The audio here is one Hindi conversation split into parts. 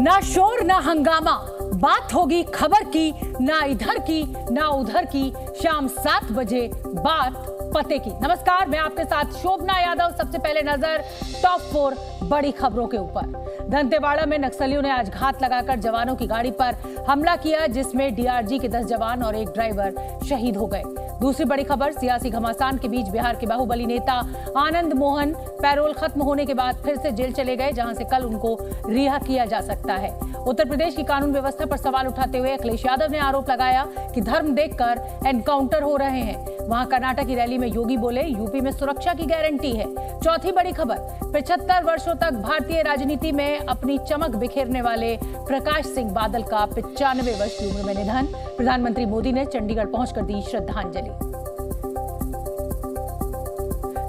ना शोर ना हंगामा, बात होगी खबर की, ना इधर की ना उधर की। शाम 7 बजे बात पते की। नमस्कार, मैं आपके साथ शोभना यादव। सबसे पहले नजर टॉप 4 बड़ी खबरों के ऊपर। दंतेवाड़ा में नक्सलियों ने आज घात लगाकर जवानों की गाड़ी पर हमला किया, जिसमें डीआरजी के 10 जवान और एक ड्राइवर शहीद हो गए। दूसरी बड़ी खबर, सियासी घमासान के बीच बिहार के बाहुबली नेता आनंद मोहन पैरोल खत्म होने के बाद फिर से जेल चले गए, जहां से कल उनको रिहा किया जा सकता है। उत्तर प्रदेश की कानून व्यवस्था पर सवाल उठाते हुए अखिलेश यादव ने आरोप लगाया कि धर्म देखकर एनकाउंटर हो रहे हैं। वहां कर्नाटक की रैली में योगी बोले, यूपी में सुरक्षा की गारंटी है। चौथी बड़ी खबर, 75 वर्षों तक भारतीय राजनीति में अपनी चमक बिखेरने वाले प्रकाश सिंह बादल का 95 वर्ष की उम्र में निधन। प्रधानमंत्री मोदी ने चंडीगढ़ पहुंचकर दी श्रद्धांजलि।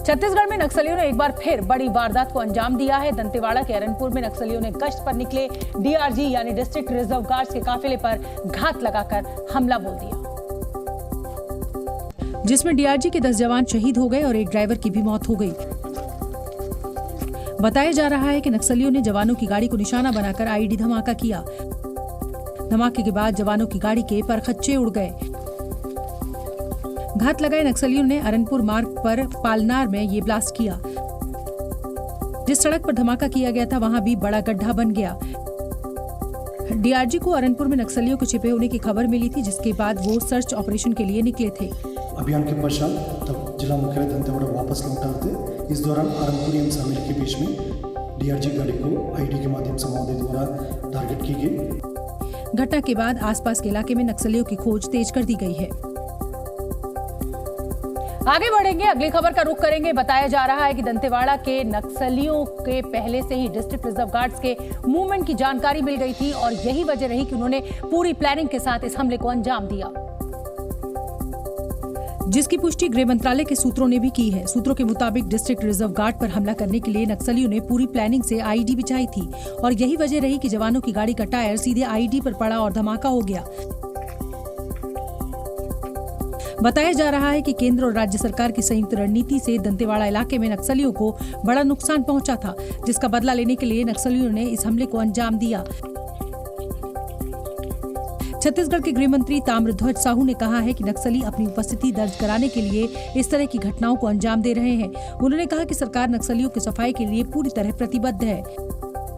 छत्तीसगढ़ में नक्सलियों ने एक बार फिर बड़ी वारदात को अंजाम दिया है। दंतेवाड़ा के अरनपुर में नक्सलियों ने गश्त पर निकले डीआरजी यानी डिस्ट्रिक्ट रिजर्व गार्ड्स के काफिले पर घात लगाकर हमला बोल दिया, जिसमें डीआरजी के 10 जवान शहीद हो गए और एक ड्राइवर की भी मौत हो गई। बताया जा रहा है कि नक्सलियों ने जवानों की गाड़ी को निशाना बनाकर आईईडी धमाका किया। धमाके के बाद जवानों की गाड़ी के परखच्चे उड़ गए। घात लगाए नक्सलियों ने अरनपुर मार्ग पर पालनार में ये ब्लास्ट किया। जिस सड़क पर धमाका किया गया था, वहां भी बड़ा गड्ढा बन गया। डीआरजी को अरनपुर में नक्सलियों के छिपे होने की खबर मिली थी, जिसके बाद वो सर्च ऑपरेशन के लिए निकले थे। अभियान के पश्चात तब जिला मुख्यालय दंतेवाड़ा वापस लौटा थे। इस दौरान अरनपुर एवं शामिल के बीच में डीआरजी गाड़ी को आईडी के माध्यम से माओवादियों द्वारा टारगेट की गई। घटना के बाद आसपास के इलाके में नक्सलियों की खोज तेज कर दी गई है। आगे बढ़ेंगे, अगली खबर का रुख करेंगे। बताया जा रहा है कि दंतेवाड़ा के नक्सलियों के पहले से ही डिस्ट्रिक्ट रिजर्व गार्ड्स के मूवमेंट की जानकारी मिल गई थी और यही वजह रही कि उन्होंने पूरी प्लानिंग के साथ इस हमले को अंजाम दिया, जिसकी पुष्टि गृह मंत्रालय के सूत्रों ने भी की है। सूत्रों के मुताबिक डिस्ट्रिक्ट रिजर्व गार्ड पर हमला करने के लिए नक्सलियों ने पूरी प्लानिंग से आईईडी बिछाई थी और यही वजह रही कि जवानों की गाड़ी का टायर सीधे आईईडी पर पड़ा और धमाका हो गया। बताया जा रहा है कि केंद्र और राज्य सरकार की संयुक्त रणनीति से दंतेवाड़ा इलाके में नक्सलियों को बड़ा नुकसान पहुंचा था, जिसका बदला लेने के लिए नक्सलियों ने इस हमले को अंजाम दिया। छत्तीसगढ़ के गृह मंत्री ताम्रध्वज साहू ने कहा है कि नक्सली अपनी उपस्थिति दर्ज कराने के लिए इस तरह की घटनाओं को अंजाम दे रहे हैं। उन्होंने कहा कि सरकार नक्सलियों की सफाई के लिए पूरी तरह प्रतिबद्ध है।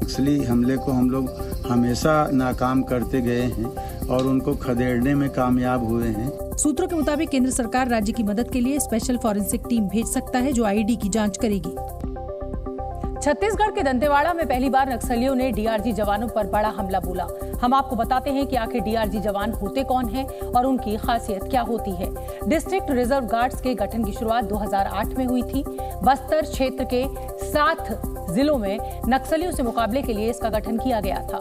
नक्सली हमले को हम लोग हमेशा नाकाम करते गए हैं और उनको खदेड़ने में कामयाब हुए हैं। सूत्रों के मुताबिक केंद्र सरकार राज्य की मदद के लिए स्पेशल फॉरेंसिक टीम भेज सकता है, जो आईईडी की जांच करेगी। छत्तीसगढ़ के दंतेवाड़ा में पहली बार नक्सलियों ने डीआरजी जवानों पर बड़ा हमला बोला। हम आपको बताते हैं कि आखिर डीआरजी जवान होते कौन हैं और उनकी खासियत क्या होती है। डिस्ट्रिक्ट रिजर्व गार्ड्स के गठन की शुरुआत 2008 में हुई थी। बस्तर क्षेत्र के 7 जिलों में नक्सलियों से मुकाबले के लिए इसका गठन किया गया था।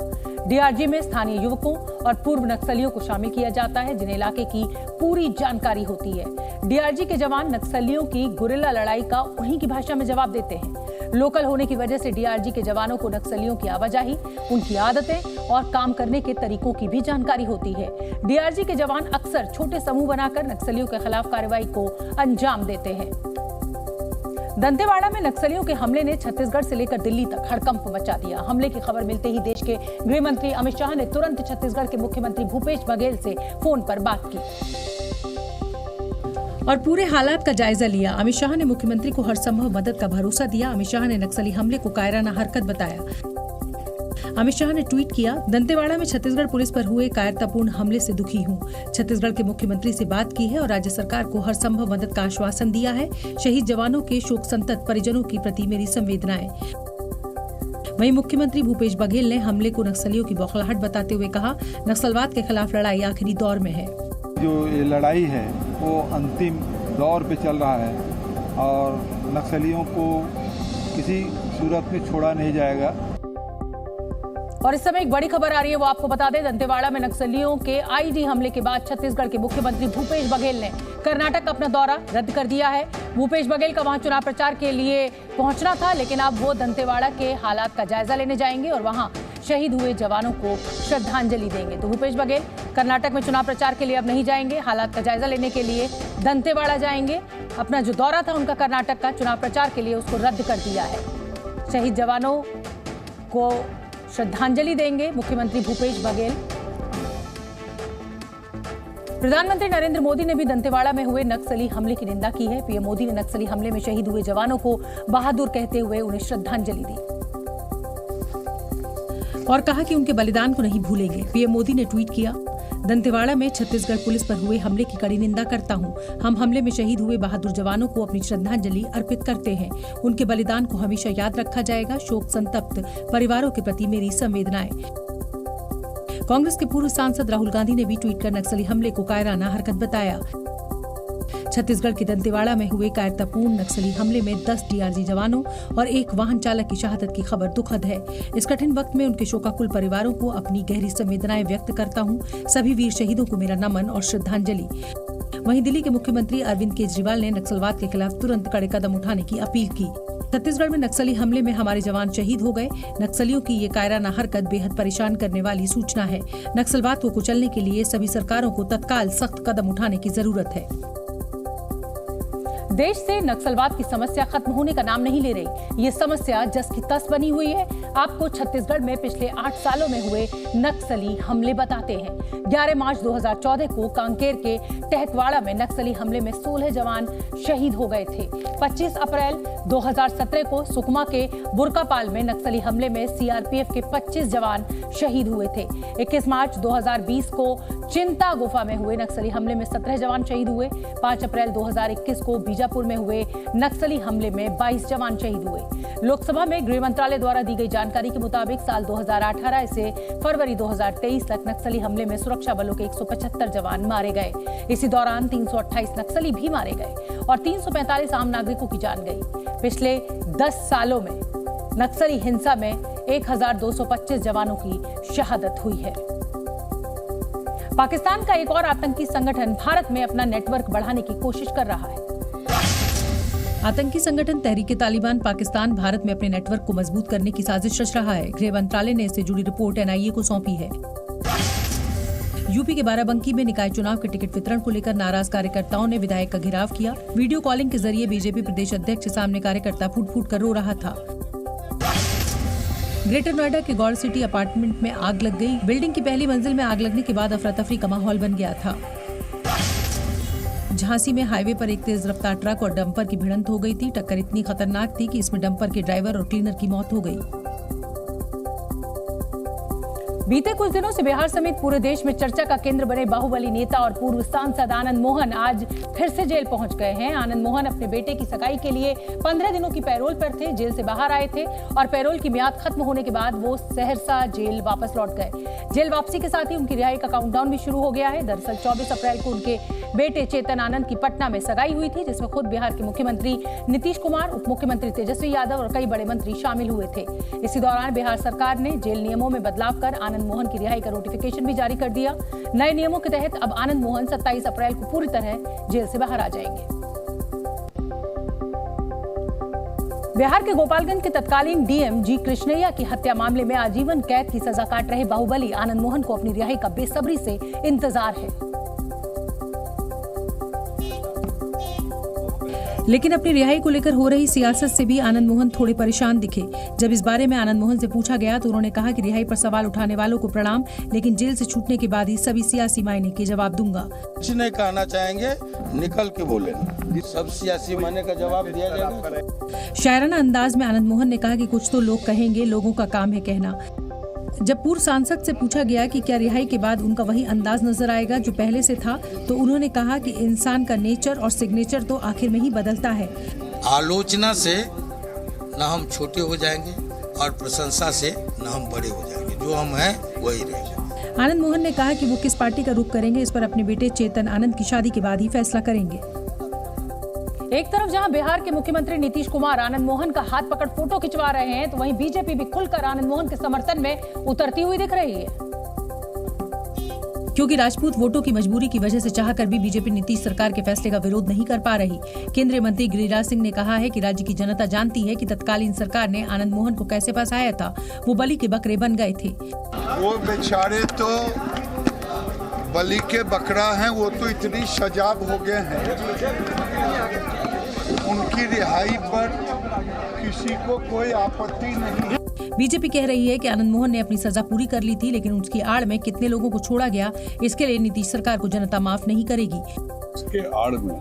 डीआरजी में स्थानीय युवकों और पूर्व नक्सलियों को शामिल किया जाता है, जिन्हें इलाके की पूरी जानकारी होती है। डीआरजी के जवान नक्सलियों की गुरिल्ला लड़ाई का उन्हीं की भाषा में जवाब देते हैं। लोकल होने की वजह से डीआरजी के जवानों को नक्सलियों की आवाजाही, उनकी आदतें और काम करने के तरीकों की भी जानकारी होती है। डीआरजी के जवान अक्सर छोटे समूह बनाकर नक्सलियों के खिलाफ कार्रवाई को अंजाम देते हैं। दंतेवाड़ा में नक्सलियों के हमले ने छत्तीसगढ़ से लेकर दिल्ली तक हड़कंप मचा दिया। हमले की खबर मिलते ही देश के गृह मंत्री अमित शाह ने तुरंत छत्तीसगढ़ के मुख्यमंत्री भूपेश बघेल से फोन पर बात की और पूरे हालात का जायजा लिया। अमित शाह ने मुख्यमंत्री को हर संभव मदद का भरोसा दिया। अमित शाह ने नक्सली हमले को कायराना हरकत बताया। अमित शाह ने ट्वीट किया, दंतेवाड़ा में छत्तीसगढ़ पुलिस पर हुए कायरतापूर्ण हमले से दुखी हूँ। छत्तीसगढ़ के मुख्यमंत्री से बात की है और राज्य सरकार को हर संभव मदद का आश्वासन दिया है। शहीद जवानों के शोक संतप्त परिजनों के प्रति मेरी संवेदनाएं। वहीं मुख्यमंत्री भूपेश बघेल ने हमले को नक्सलियों की बौखलाहट बताते हुए कहा, नक्सलवाद के खिलाफ लड़ाई आखिरी दौर में है। जो ये लड़ाई है वो अंतिम दौर पे चल रहा है और नक्सलियों को किसी सूरत में छोड़ा नहीं जाएगा। और इस समय एक बड़ी खबर आ रही है, वो आपको बता दें। दंतेवाड़ा में नक्सलियों के आईईडी हमले के बाद छत्तीसगढ़ के मुख्यमंत्री भूपेश बघेल ने कर्नाटक का अपना दौरा रद्द कर दिया है। भूपेश बघेल का वहां चुनाव प्रचार के लिए पहुंचना था, लेकिन अब वो दंतेवाड़ा के हालात का जायजा लेने जाएंगे और वहां शहीद हुए जवानों को श्रद्धांजलि देंगे। तो भूपेश बघेल कर्नाटक में चुनाव प्रचार के लिए अब नहीं जाएंगे, हालात का जायजा लेने के लिए दंतेवाड़ा जाएंगे। अपना जो दौरा था उनका कर्नाटक का चुनाव प्रचार के लिए, उसको रद्द कर दिया है। शहीद जवानों को श्रद्धांजलि देंगे मुख्यमंत्री भूपेश बघेल। प्रधानमंत्री नरेंद्र मोदी ने भी दंतेवाड़ा में हुए नक्सली हमले की निंदा की है। पीएम मोदी ने नक्सली हमले में शहीद हुए जवानों को बहादुर कहते हुए उन्हें श्रद्धांजलि दी और कहा कि उनके बलिदान को नहीं भूलेंगे। पीएम मोदी ने ट्वीट किया, दंतेवाड़ा में छत्तीसगढ़ पुलिस पर हुए हमले की कड़ी निंदा करता हूं। हम हमले में शहीद हुए बहादुर जवानों को अपनी श्रद्धांजलि अर्पित करते हैं। उनके बलिदान को हमेशा याद रखा जाएगा। शोक संतप्त परिवारों के प्रति मेरी संवेदनाएं। कांग्रेस के पूर्व सांसद राहुल गांधी ने भी ट्वीट कर नक्सली हमले को कायराना हरकत बताया। छत्तीसगढ़ के दंतेवाड़ा में हुए कायरतापूर्ण नक्सली हमले में 10 डीआरजी जवानों और एक वाहन चालक की शहादत की खबर दुखद है। इस कठिन वक्त में उनके शोकाकुल परिवारों को अपनी गहरी संवेदनाएं व्यक्त करता हूं। सभी वीर शहीदों को मेरा नमन और श्रद्धांजलि। वहीं दिल्ली के मुख्यमंत्री अरविंद केजरीवाल ने नक्सलवाद के खिलाफ तुरंत कड़े कदम उठाने की अपील की। छत्तीसगढ़ में नक्सली हमले में हमारे जवान शहीद हो गए। नक्सलियों की ये कायराना हरकत बेहद परेशान करने वाली सूचना है। नक्सलवाद को कुचलने के लिए सभी सरकारों को तत्काल सख्त कदम उठाने की जरूरत है। देश से नक्सलवाद की समस्या खत्म होने का नाम नहीं ले रही। ये समस्या जस की तस बनी हुई है। आपको छत्तीसगढ़ में पिछले 8 सालों में हुए नक्सली हमले बताते हैं। 11 मार्च 2014 को कांकेर के टहकवाड़ा में नक्सली हमले में 16 जवान शहीद हो गए थे। 25 अप्रैल 2017 को सुकमा के बुरकापाल में नक्सली हमले में सीआरपीएफ के 25 जवान शहीद हुए थे। 21 मार्च 2020 को चिंता गुफा में हुए नक्सली हमले में 17 जवान शहीद हुए। 5 अप्रैल 2021 को बीजापुर में हुए नक्सली हमले में 22 जवान शहीद हुए। लोकसभा में गृह मंत्रालय द्वारा दी गई जानकारी के मुताबिक साल 2018 से फरवरी 2023 तक नक्सली हमले में सुरक्षा बलों के 175 जवान मारे गए। इसी दौरान 328 नक्सली भी मारे गए और 345 आम नागरिकों की जान गई। पिछले 10 सालों में नक्सली हिंसा में 1225 जवानों की शहादत हुई है। पाकिस्तान का एक और आतंकी संगठन भारत में अपना नेटवर्क बढ़ाने की कोशिश कर रहा है। आतंकी संगठन तहरीक-ए-तालिबान पाकिस्तान भारत में अपने नेटवर्क को मजबूत करने की साजिश रच रहा है। गृह मंत्रालय ने इससे जुड़ी रिपोर्ट एनआईए को सौंपी है। यूपी के बाराबंकी में निकाय चुनाव के टिकट वितरण को लेकर नाराज कार्यकर्ताओं ने विधायक का घेराव किया। वीडियो कॉलिंग के जरिए बीजेपी प्रदेश अध्यक्ष के सामने कार्यकर्ता फूट फूट कर रो रहा था। ग्रेटर नोएडा के गौर सिटी अपार्टमेंट में आग लग गई। बिल्डिंग की पहली मंजिल में आग लगने के बाद अफरा तफरी का माहौल बन गया था। झांसी में हाईवे पर एक तेज रफ्तार ट्रक और डंपर की भिड़ंत हो गई थी। टक्कर इतनी खतरनाक थी कि इसमें डंपर के ड्राइवर और क्लीनर की मौत हो गई। बीते कुछ दिनों से बिहार समेत पूरे देश में चर्चा का केंद्र बने बाहुबली नेता और पूर्व सांसद आनंद मोहन आज फिर से जेल पहुंच गए हैं। आनंद मोहन अपने बेटे की सगाई के लिए 15 दिनों की पैरोल पर थे। जेल से बाहर आए थे और पैरोल की मियाद खत्म होने के बाद वो सहरसा जेल वापस लौट गए। जेल वापसी के साथ ही उनकी रिहाई का काउंटडाउन भी शुरू हो गया है। दरअसल 24 अप्रैल को उनके बेटे चेतन आनंद की पटना में सगाई हुई थी, जिसमें खुद बिहार के मुख्यमंत्री नीतीश कुमार, उप मुख्यमंत्री तेजस्वी यादव और कई बड़े मंत्री शामिल हुए थे। इसी दौरान बिहार सरकार ने जेल नियमों में बदलाव कर आनंद मोहन की रिहाई का नोटिफिकेशन भी जारी कर दिया। नए नियमों के तहत अब आनंद मोहन 27 अप्रैल को पूरी तरह जेल से बाहर आ जाएंगे। बिहार के गोपालगंज के तत्कालीन डीएम जी कृष्णैया की हत्या मामले में आजीवन कैद की सजा काट रहे बाहुबली आनंद मोहन को अपनी रिहाई का बेसब्री से इंतजार है। लेकिन अपनी रिहाई को लेकर हो रही सियासत से भी आनंद मोहन थोड़े परेशान दिखे। जब इस बारे में आनंद मोहन से पूछा गया तो उन्होंने कहा कि रिहाई पर सवाल उठाने वालों को प्रणाम, लेकिन जेल से छूटने के बाद ही सभी सियासी मायने के जवाब दूंगा। कुछ नहीं कहना चाहेंगे, निकल के बोले, सब सियासी मायने का जवाब दिया जाएगा। शायराना अंदाज में आनंद मोहन ने कहा कि कुछ तो लोग कहेंगे, लोगों का काम है कहना। जब पूर्व सांसद से पूछा गया कि क्या रिहाई के बाद उनका वही अंदाज नजर आएगा जो पहले से था, तो उन्होंने कहा कि इंसान का नेचर और सिग्नेचर तो आखिर में ही बदलता है। आलोचना से न हम छोटे हो जाएंगे और प्रशंसा से न हम बड़े हो जाएंगे। जो हम हैं वही रहेगा। आनंद मोहन ने कहा कि वो किस पार्टी का रुख करेंगे, इस पर अपने बेटे चेतन आनंद की शादी के बाद ही फैसला करेंगे। एक तरफ जहां बिहार के मुख्यमंत्री नीतीश कुमार आनंद मोहन का हाथ पकड़ फोटो खिंचवा रहे हैं, तो वहीं बीजेपी भी खुलकर आनंद मोहन के समर्थन में उतरती हुई दिख रही है। क्योंकि राजपूत वोटों की मजबूरी की वजह से चाहकर भी बीजेपी नीतीश सरकार के फैसले का विरोध नहीं कर पा रही। केंद्रीय मंत्री गिरिराज सिंह ने कहा है कि राज्य की जनता जानती है कि तत्कालीन सरकार ने आनंद मोहन को कैसे फंसाया था। वो बलि के बकरे बन गए थे। वो बेचारे तो बलि के बकरा हैं, वो तो इतनी सजाब हो गए हैं, उनकी रिहाई पर किसी को कोई आपत्ति नहीं है। बीजेपी कह रही है कि आनंद मोहन ने अपनी सजा पूरी कर ली थी, लेकिन उसकी आड़ में कितने लोगों को छोड़ा गया, इसके लिए नीतीश सरकार को जनता माफ नहीं करेगी। इसके आड़ में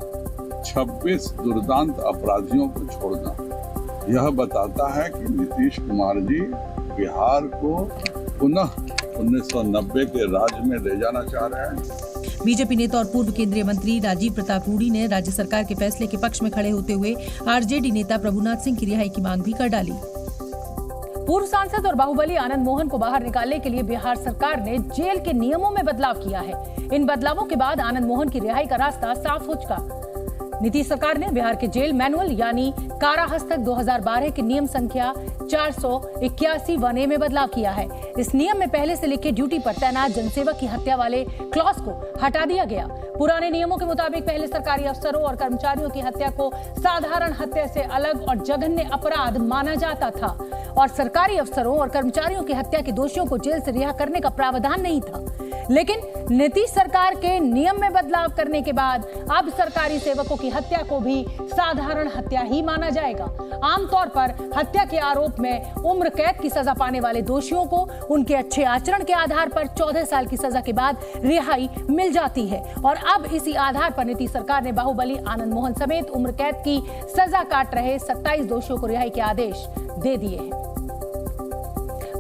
26 दुर्दांत अपराधियों को छोड़ना यह बताता है कि नीतीश कुमार जी बिहार को पुनः 1990 के राज में ले जाना चाह रहे हैं। बीजेपी नेता और पूर्व केंद्रीय मंत्री राजीव प्रताप रूडी ने राज्य सरकार के फैसले के पक्ष में खड़े होते हुए आरजेडी नेता प्रभुनाथ सिंह की रिहाई की मांग भी कर डाली। पूर्व सांसद और बाहुबली आनंद मोहन को बाहर निकालने के लिए बिहार सरकार ने जेल के नियमों में बदलाव किया है। इन बदलावों के बाद आनंद मोहन की रिहाई का रास्ता साफ हो चुका। नीतीश सरकार ने बिहार के जेल मैनुअल यानी कारा हस्तक 2012 के नियम संख्या 481 में बदलाव किया है। इस नियम में पहले से लिखे ड्यूटी पर तैनात जनसेवक की हत्या वाले क्लॉज को हटा दिया गया। पुराने नियमों के मुताबिक पहले सरकारी अफसरों और कर्मचारियों की हत्या को साधारण हत्या से अलग और जघन्य अपराध माना जाता था और सरकारी अफसरों और कर्मचारियों की हत्या के दोषियों को जेल से रिहा करने का प्रावधान नहीं था। लेकिन नीतीश सरकार के नियम में बदलाव करने के बाद अब सरकारी सेवकों की हत्या को भी साधारण हत्या ही माना जाएगा। आमतौर पर हत्या के आरोप में उम्र कैद की सजा पाने वाले दोषियों को उनके अच्छे आचरण के आधार पर 14 साल की सजा के बाद रिहाई मिल जाती है और अब इसी आधार पर नीतीश सरकार ने बाहुबली आनंद मोहन समेत उम्र कैद की सजा काट रहे 27 दोषियों को रिहाई के आदेश दे दिए हैं।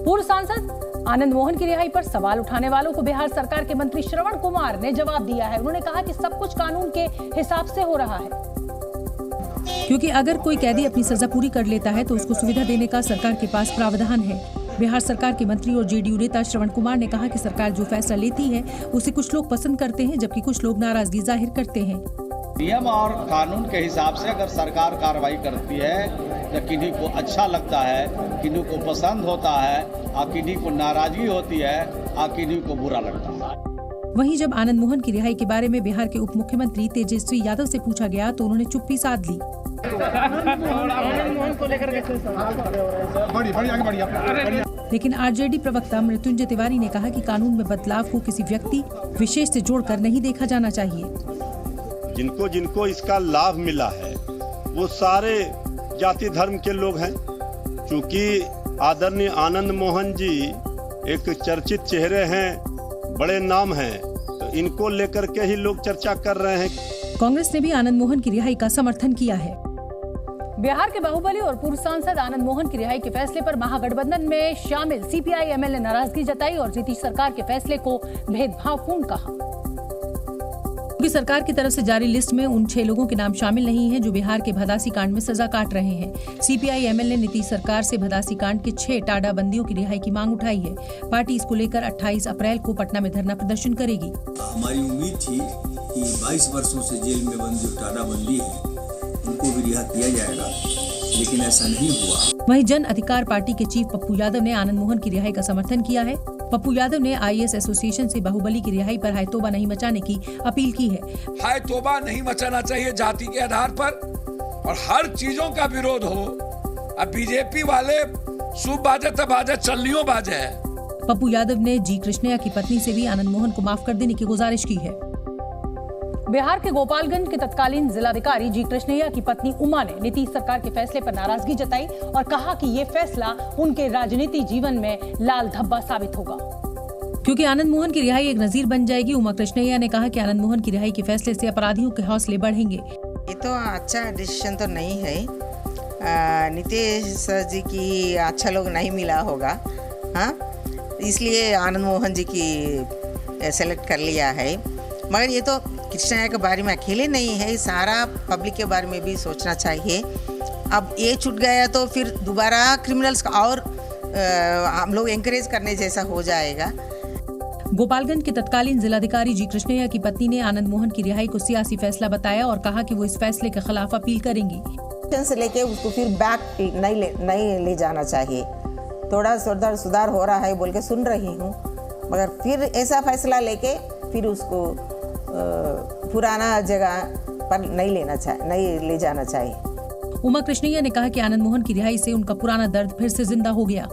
पूर्व सांसद आनंद मोहन की रिहाई पर सवाल उठाने वालों को बिहार सरकार के मंत्री श्रवण कुमार ने जवाब दिया है। उन्होंने कहा कि सब कुछ कानून के हिसाब से हो रहा है, क्योंकि अगर कोई कैदी अपनी सजा पूरी कर लेता है तो उसको सुविधा देने का सरकार के पास प्रावधान है। बिहार सरकार के मंत्री और जेडीयू नेता श्रवण कुमार ने कहा कि सरकार जो फैसला लेती है उसे कुछ लोग पसंद करते हैं, जबकि कुछ लोग नाराजगी जाहिर करते हैं। नियम और कानून के हिसाब से अगर सरकार कार्रवाई करती है तो किन्हीं को अच्छा लगता है, किन्हीं को पसंद होता है और किन्हीं को नाराजगी होती है और किन्हीं को बुरा लगता है। वहीं जब आनंद मोहन की रिहाई के बारे में बिहार के उप मुख्यमंत्री तेजस्वी यादव से पूछा गया तो उन्होंने चुप्पी साध ली। लेकिन आरजेडी प्रवक्ता मृत्युंजय तिवारी ने कहा कि कानून में बदलाव को किसी व्यक्ति विशेष से जोड़कर नहीं देखा जाना चाहिए। जिनको जिनको इसका लाभ मिला है वो सारे जाति धर्म के लोग हैं। चूंकि आदरणीय आनंद मोहन जी एक चर्चित चेहरे हैं, बड़े नाम हैं, तो इनको लेकर के ही लोग चर्चा कर रहे हैं। कांग्रेस ने भी आनंद मोहन की रिहाई का समर्थन किया है। बिहार के बाहुबली और पूर्व सांसद आनंद मोहन की रिहाई के फैसले पर महागठबंधन में शामिल सीपीआई-एमएल ने नाराजगी जताई और नीतीश सरकार के फैसले को भेदभावपूर्ण कहा। क्योंकि सरकार की तरफ से जारी लिस्ट में उन 6 लोगों के नाम शामिल नहीं हैं जो बिहार के भदासी कांड में सजा काट रहे हैं। सीपीआई-एमएल ने नीतीश सरकार से भदासी कांड के 6 टाडा बंदियों की रिहाई की मांग उठाई है। पार्टी इसको लेकर 28 अप्रैल को पटना में धरना प्रदर्शन करेगी। हमारी उम्मीद थी कि 22 वर्षों से जेल में बंद जो टाडा बंदी है उनको भी रिहा किया जाएगा, लेकिन ऐसा नहीं हुआ। वहीं जन अधिकार पार्टी के चीफ पप्पू यादव ने आनंद मोहन की रिहाई का समर्थन किया है। पप्पू यादव ने आईएएस एसोसिएशन से बाहुबली की रिहाई पर हाय तौबा नहीं मचाने की अपील की है। हाय तौबा नहीं मचाना चाहिए जाति के आधार पर और हर चीजों का विरोध हो। अब बीजेपी वाले सूप बाजे तब बाजे चलनियों बाजे है। पप्पू यादव ने जी कृष्णैया की पत्नी से भी आनंद मोहन को माफ कर देने की गुजारिश की है। बिहार के गोपालगंज के तत्कालीन जिलाधिकारी जी कृष्णैया की पत्नी उमा ने नीतीश सरकार के फैसले पर नाराजगी जताई और कहा कि ये फैसला उनके राजनीतिक जीवन में लाल धब्बा साबित होगा, क्योंकि आनंद मोहन की रिहाई एक नजीर बन जाएगी। उमा कृष्णैया ने कहा कि आनंद मोहन की रिहाई के फैसले से अपराधियों के हौसले बढ़ेंगे। ये तो अच्छा डिसीजन तो नहीं है। नीतीश जी की अच्छा लोग नहीं मिला होगा, हाँ, इसलिए आनंद मोहन जी की सेलेक्ट कर लिया है। मगर ये तो कृष्णैया के बारे में अकेले नहीं है, सारा पब्लिक के बारे में भी सोचना चाहिए। अब ये छूट गया तो फिर दोबारा क्रिमिनल्स का और हम लोग एंकरेज करने जैसा हो जाएगा। गोपालगंज के तत्कालीन जिलाधिकारी जी कृष्णैया की पत्नी ने आनंद मोहन की रिहाई को सियासी फैसला बताया और कहा कि वो इस फैसले के खिलाफ अपील करेंगी। से लेके उसको फिर बैक नहीं ले जाना चाहिए। थोड़ा सुधार हो रहा है बोल के सुन रही हूँ, मगर फिर ऐसा फैसला लेके फिर उसको पुराना जगह पर नहीं ले जाना चाहिए। उमा कृष्णैया ने कहा कि आनंद मोहन की रिहाई से उनका पुराना दर्द फिर से जिंदा हो गया।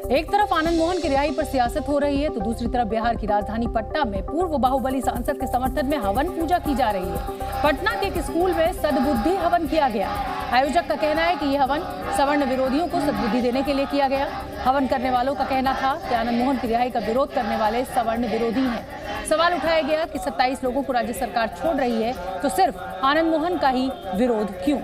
एक तरफ आनंद मोहन की रिहाई पर सियासत हो रही है तो दूसरी तरफ बिहार की राजधानी पटना में पूर्व बाहुबली सांसद के समर्थन में हवन पूजा की जा रही है। पटना के एक स्कूल में सद्बुद्धि हवन किया गया। आयोजक का कहना है कि यह हवन सवर्ण विरोधियों को सद्बुद्धि देने के लिए किया गया। हवन करने वालों का कहना था कि आनंद मोहन की रिहाई का विरोध करने वाले सवर्ण विरोधी हैं। सवाल उठाया गया कि 27 लोगों को राज्य सरकार छोड़ रही है तो सिर्फ आनंद मोहन का ही विरोध क्यों?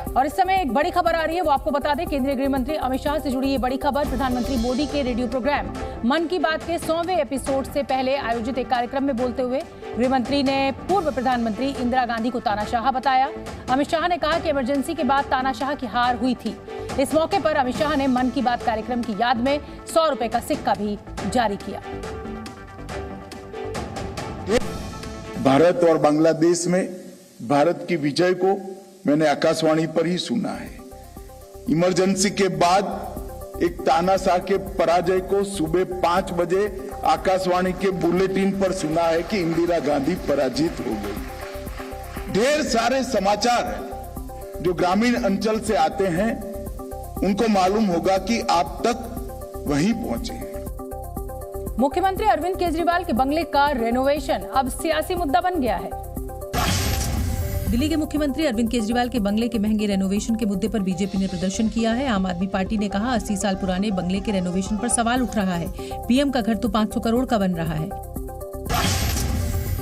और इस समय एक बड़ी खबर आ रही है, वो आपको बता दें। केंद्रीय गृह मंत्री अमित शाह से जुड़ी ये बड़ी खबर। प्रधानमंत्री मोदी के रेडियो प्रोग्राम मन की बात के 100वें एपिसोड से पहले आयोजित एक कार्यक्रम में बोलते हुए गृह मंत्री ने पूर्व प्रधानमंत्री इंदिरा गांधी को तानाशाह बताया। अमित शाह ने कहा कि इमरजेंसी के बाद तानाशाह की हार हुई थी। इस मौके पर अमित शाह ने मन की बात कार्यक्रम की याद में 100 रुपए का सिक्का भी जारी किया। भारत और बांग्लादेश में भारत की विजय को मैंने आकाशवाणी पर ही सुना है। इमरजेंसी के बाद एक तानाशाह के पराजय को सुबह 5 बजे आकाशवाणी के बुलेटिन पर सुना है कि इंदिरा गांधी पराजित हो गई। ढेर सारे समाचार जो ग्रामीण अंचल से आते हैं उनको मालूम होगा कि आप तक वहीं पहुंचे हैं। मुख्यमंत्री अरविंद केजरीवाल के बंगले का रेनोवेशन अब सियासी मुद्दा बन गया है। दिल्ली के मुख्यमंत्री अरविंद केजरीवाल के बंगले के महंगे रेनोवेशन के मुद्दे पर बीजेपी ने प्रदर्शन किया है। आम आदमी पार्टी ने कहा 80 साल पुराने बंगले के रेनोवेशन पर सवाल उठ रहा है। पीएम का घर तो 500 करोड़ का बन रहा है।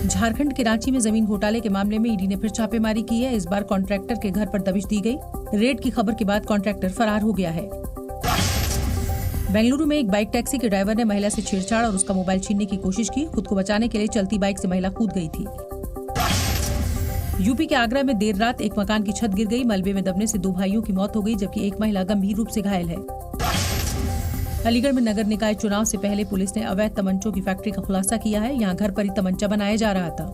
झारखंड के रांची में जमीन घोटाले के मामले में ईडी ने फिर छापेमारी की है। इस बार कॉन्ट्रैक्टर के घर पर दबिश दी गई। रेड की खबर के बाद कॉन्ट्रैक्टर फरार हो गया है। बेंगलुरु में एक बाइक टैक्सी के ड्राइवर ने महिला से छेड़छाड़ और उसका मोबाइल छीनने की कोशिश की। खुद को बचाने के लिए चलती बाइक से महिला कूद गई थी। यूपी के आगरा में देर रात एक मकान की छत गिर गई। मलबे में दबने से 2 भाइयों की मौत हो गई जबकि एक महिला गंभीर रूप से घायल है। अलीगढ़ में नगर निकाय चुनाव से पहले पुलिस ने अवैध तमंचों की फैक्ट्री का खुलासा किया है। यहाँ घर पर ही तमंचा बनाया जा रहा था।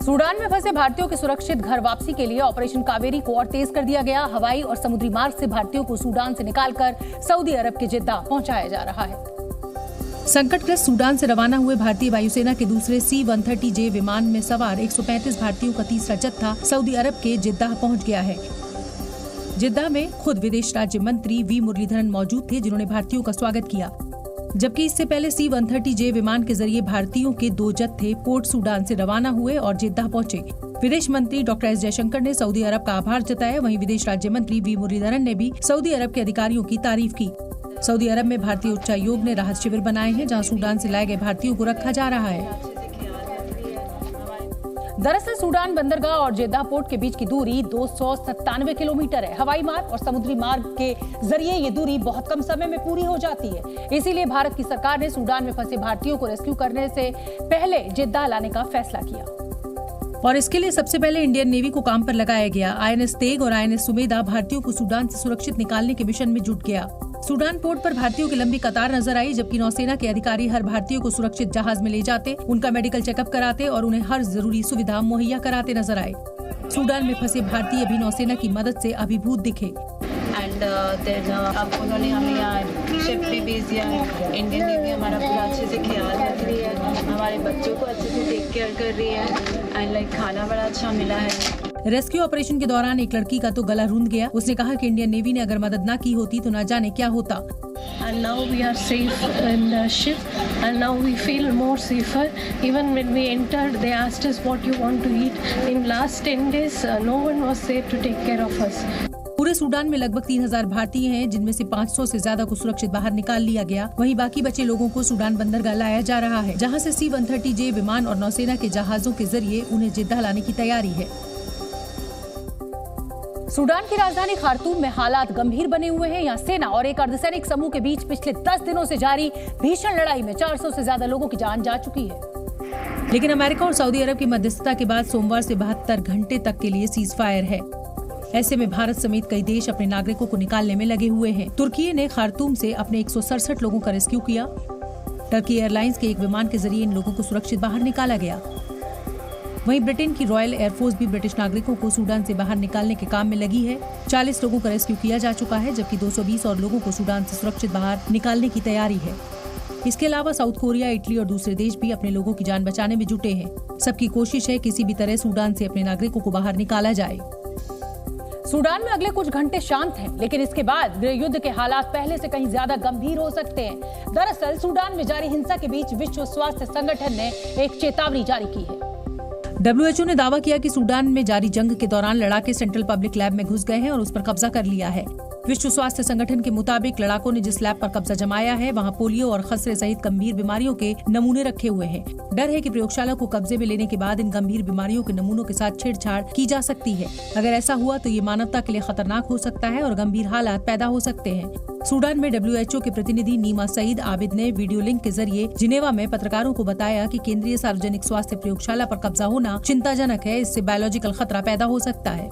सूडान में फंसे भारतीयों की सुरक्षित घर वापसी के लिए ऑपरेशन कावेरी को और तेज कर दिया गया। हवाई और समुद्री मार्ग से भारतीयों को सूडान से निकालकर सऊदी अरब के जिद्दा पहुंचाया जा रहा है। संकटग्रस्त सूडान से रवाना हुए भारतीय वायुसेना के दूसरे C-130J विमान में सवार 135 भारतीयों का तीसरा जत्था सऊदी अरब के जिद्दा पहुंच गया है। जिद्दा में खुद विदेश राज्य मंत्री वी मुरलीधरन मौजूद थे जिन्होंने भारतीयों का स्वागत किया। जबकि इससे पहले C-130J विमान के जरिए भारतीयों के 2 जत्थे पोर्ट सूडान से रवाना हुए और जिद्दा पहुंचे। विदेश मंत्री डॉक्टर एस जयशंकर ने सऊदी अरब का आभार जताया। वहीं विदेश राज्य मंत्री वी मुरलीधरन ने भी सऊदी अरब के अधिकारियों की तारीफ की। सऊदी अरब में भारतीय उच्चायोग ने राहत शिविर बनाए हैं जहां सूडान से लाए गए भारतीयों को रखा जा रहा है। दरअसल सूडान बंदरगाह और जेद्दा पोर्ट के बीच की दूरी 297 किलोमीटर है। हवाई मार्ग और समुद्री मार्ग के जरिए ये दूरी बहुत कम समय में पूरी हो जाती है। इसीलिए भारत की सरकार ने सूडान में फंसे भारतीयों को रेस्क्यू करने से पहले जेद्दा लाने का फैसला किया और इसके लिए सबसे पहले इंडियन नेवी को काम पर लगाया गया। INS तेग और INS सुमेधा भारतीयों को सूडान से सुरक्षित निकालने के मिशन में जुट गया। सूडान पोर्ट पर भारतीयों की लंबी कतार नजर आई जबकि नौसेना के अधिकारी हर भारतीय को सुरक्षित जहाज में ले जाते, उनका मेडिकल चेकअप कराते और उन्हें हर जरूरी सुविधा मुहैया कराते नजर आए। सूडान में फंसे भारतीय भी नौसेना की मदद से अभिभूत दिखे। अब उन्होंने हमें यहाँ शिप पे भेज दिया है। इंडियन नेवी हमारा पूरा अच्छे से ख्याल रख रही है, हमारे बच्चों को अच्छे से टेक केयर कर रही है एंड लाइक खाना बड़ा अच्छा मिला है। रेस्क्यू ऑपरेशन के दौरान एक लड़की का तो गला रूंध गया। उसने कहा कि इंडियन नेवी ने अगर मदद न की होती तो न जाने क्या होता। And now we are safe in the ship and now we feel more safer. Even when we entered, they asked us what you want to eat. In last 10 days, no one was there to take care of us. पूरे सूडान में लगभग 3000 भारतीय हैं जिनमें से 500 से ज्यादा को सुरक्षित बाहर निकाल लिया गया। वहीं बाकी बचे लोगों को सूडान बंदरगाह लाया जा रहा है जहां से C-130J विमान और नौसेना के जहाजों के जरिए उन्हें जिद्दा लाने की तैयारी है। सूडान की राजधानी खार्तूम में हालात गंभीर बने हुए हैं। यहाँ सेना और एक अर्धसैनिक समूह के बीच पिछले 10 दिनों से जारी भीषण लड़ाई में 400 से ज्यादा लोगों की जान जा चुकी है। लेकिन अमेरिका और सऊदी अरब की मध्यस्थता के बाद सोमवार से 72 घंटे तक के लिए सीज फायर है। ऐसे में भारत समेत कई देश अपने नागरिकों को निकालने में लगे हुए हैं। तुर्की ने खार्तूम से अपने 167 लोगों का रेस्क्यू किया। टर्की एयरलाइंस के एक विमान के जरिए इन लोगों को सुरक्षित बाहर निकाला गया। वहीं ब्रिटेन की रॉयल एयरफोर्स भी ब्रिटिश नागरिकों को सूडान से बाहर निकालने के काम में लगी है। 40 लोगों का रेस्क्यू किया जा चुका है जबकि 220 और लोगों को सूडान से सुरक्षित बाहर निकालने की तैयारी है। इसके अलावा साउथ कोरिया, इटली और दूसरे देश भी अपने लोगों की जान बचाने में जुटे हैं। सबकी कोशिश है किसी भी तरह सूडान से अपने नागरिकों को बाहर निकाला जाए। सूडान में अगले कुछ घंटे शांत हैं, लेकिन इसके बाद गृह युद्ध के हालात पहले से कहीं ज्यादा गंभीर हो सकते हैं। दरअसल सूडान में जारी हिंसा के बीच विश्व स्वास्थ्य संगठन ने एक चेतावनी जारी की है। WHO ने दावा किया कि सूडान में जारी जंग के दौरान लड़ाके सेंट्रल पब्लिक लैब में घुस गए हैं और उस पर कब्जा कर लिया है। विश्व स्वास्थ्य संगठन के मुताबिक लड़ाकों ने जिस लैब पर कब्जा जमाया है वहां पोलियो और खसरे सहित गंभीर बीमारियों के नमूने रखे हुए हैं। डर है कि प्रयोगशाला को कब्जे में लेने के बाद इन गंभीर बीमारियों के नमूनों के साथ छेड़छाड़ की जा सकती है। अगर ऐसा हुआ तो ये मानवता के लिए खतरनाक हो सकता है और गंभीर हालात पैदा हो सकते हैं। सूडान में WHO के प्रतिनिधि नीमा सईद आबिद ने वीडियो लिंक के जरिए जिनेवा में पत्रकारों को बताया कि केंद्रीय सार्वजनिक स्वास्थ्य प्रयोगशाला पर कब्जा होना चिंताजनक है। इससे बायोलॉजिकल खतरा पैदा हो सकता है।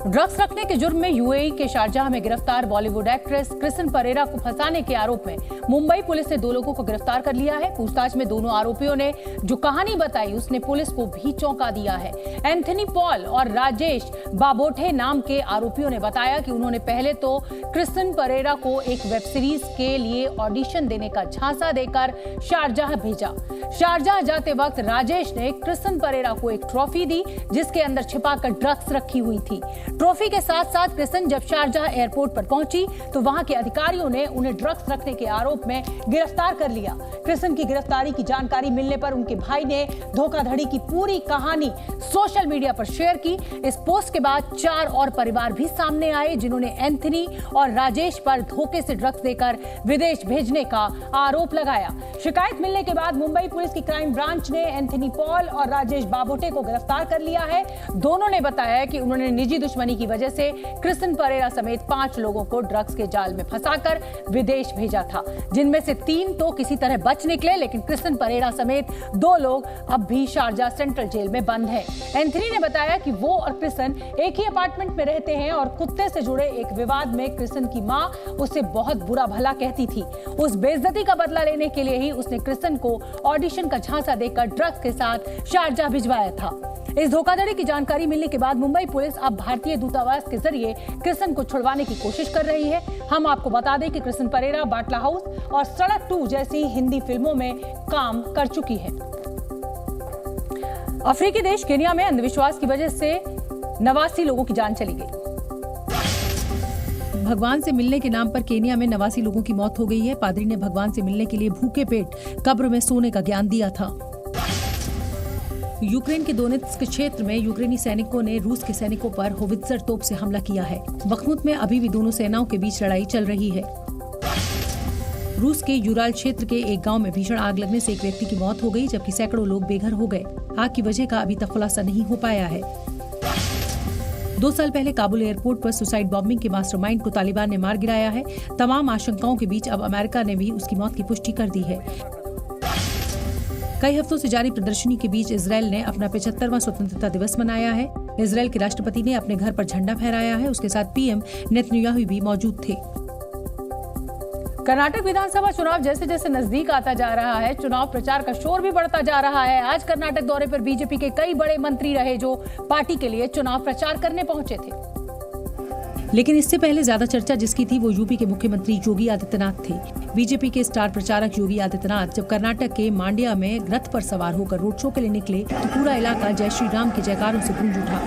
ड्रग्स रखने के जुर्म में यूएई के शारजाह में गिरफ्तार बॉलीवुड एक्ट्रेस क्रिसन परेरा को फंसाने के आरोप में मुंबई पुलिस ने 2 लोगों को गिरफ्तार कर लिया है। पूछताछ में दोनों आरोपियों ने जो कहानी बताई उसने पुलिस को भी चौंका दिया है। एंथनी पॉल और राजेश बाबोठे नाम के आरोपियों ने बताया कि उन्होंने पहले तो क्रिसन परेरा को एक वेब सीरीज के लिए ऑडिशन देने का झांसा देकर शारजाह भेजा। शारजाह जाते वक्त राजेश ने क्रिसन परेरा को एक ट्रॉफी दी जिसके अंदर छिपाकर ड्रग्स रखी हुई थी। ट्रॉफी के साथ साथ क्रिसन जब शारजाह एयरपोर्ट पर पहुंची तो वहां के अधिकारियों ने उन्हें ड्रग्स रखने के आरोप में गिरफ्तार कर लिया। क्रिसन की गिरफ्तारी की जानकारी मिलने पर उनके भाई ने धोखाधड़ी की पूरी कहानी सोशल मीडिया पर शेयर की। इस पोस्ट के बाद 4 और परिवार भी सामने आए जिन्होंने एंथनी और राजेश पर धोखे से ड्रग्स देकर विदेश भेजने का आरोप लगाया। शिकायत मिलने के बाद मुंबई पुलिस की क्राइम ब्रांच ने एंथनी पॉल और राजेश बाबोटे को गिरफ्तार कर लिया है। दोनों ने बताया कि उन्होंने निजी दुश्मनी की वजह से क्रिसन परेरा समेत 5 लोगों को ड्रग्स के जाल में फंसाकर विदेश भेजा था, जिनमें से 3 तो किसी तरह बच निकले, लेकिन क्रिसन परेरा समेत 2 लोग अब भी शारजाह सेंट्रल जेल में बंद हैं। एंथनी ने बताया कि वो और क्रिसन एक ही अपार्टमेंट में रहते हैं और कुत्ते से जुड़े एक विवाद में क्रिसन की मां उससे बहुत बुरा भला कहती थी। उस बेइज्जती का बदला लेने के लिए ही उसने क्रिसन को ऑडिशन का झांसा देकर ड्रग्स के साथ शारजाह भिजवाया था। इस धोखाधड़ी की जानकारी मिलने के बाद मुंबई पुलिस अब भारतीय दूतावास के जरिए क्रिसन को छुड़वाने की कोशिश कर रही है। हम आपको बता दें कि क्रिसन परेरा बाटला हाउस और सड़क 2 जैसी हिंदी फिल्मों में काम कर चुकी है। अफ्रीकी देश केन्या में अंधविश्वास की वजह से 89 लोगों की जान चली गई। भगवान से मिलने के नाम पर केन्या में 89 लोगों की मौत हो गई है। पादरी ने भगवान से मिलने के लिए भूखे पेट कब्र में सोने का ज्ञान दिया था। यूक्रेन के दोनेत्स्क क्षेत्र में यूक्रेनी सैनिकों ने रूस के सैनिकों पर होवित्जर तोप से हमला किया है। बखमुत में अभी भी दोनों सेनाओं के बीच लड़ाई चल रही है। रूस के यूराल क्षेत्र के एक गांव में भीषण आग लगने से एक व्यक्ति की मौत हो गई, जबकि सैकड़ों लोग बेघर हो गए। आग की वजह का अभी तक खुलासा नहीं हो पाया है। 2 साल पहले काबुल एयरपोर्ट पर सुसाइड बॉम्बिंग के मास्टरमाइंड को तालिबान ने मार गिराया है। तमाम आशंकाओं के बीच अब अमेरिका ने भी उसकी मौत की पुष्टि कर दी है। कई हफ्तों से जारी प्रदर्शनी के बीच इजरायल ने अपना 75वां स्वतंत्रता दिवस मनाया है। इजरायल के राष्ट्रपति ने अपने घर पर झंडा फहराया है। उसके साथ पीएम नेतन्याहू भी मौजूद थे। कर्नाटक विधानसभा चुनाव जैसे जैसे नजदीक आता जा रहा है, चुनाव प्रचार का शोर भी बढ़ता जा रहा है। आज कर्नाटक दौरे पर बीजेपी के कई बड़े मंत्री रहे जो पार्टी के लिए चुनाव प्रचार करने पहुंचे थे। लेकिन इससे पहले ज्यादा चर्चा जिसकी थी वो यूपी के मुख्यमंत्री योगी आदित्यनाथ थे। बीजेपी के स्टार प्रचारक योगी आदित्यनाथ जब कर्नाटक के मांड्या में रथ पर सवार होकर रोड शो के लिए निकले तो पूरा इलाका जय श्री राम के जयकारों से गूंज उठा।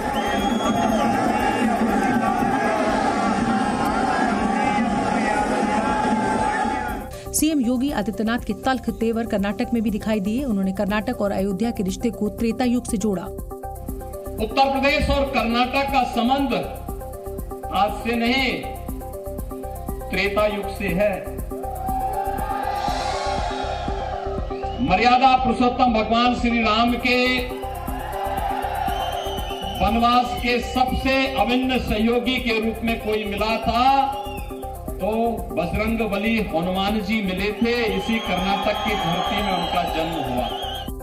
सीएम योगी आदित्यनाथ के तल्ख तेवर कर्नाटक में भी दिखाई दिए। उन्होंने कर्नाटक और अयोध्या के रिश्ते को त्रेता युग से जोड़ा। उत्तर प्रदेश और कर्नाटक का संबंध आज से नहीं त्रेता युग से है। मर्यादा पुरुषोत्तम भगवान श्री राम के वनवास के सबसे अभिन्न सहयोगी के रूप में कोई मिला था तो बजरंगबली हनुमान जी मिले थे। इसी कर्नाटक की धरती में उनका जन्म हुआ।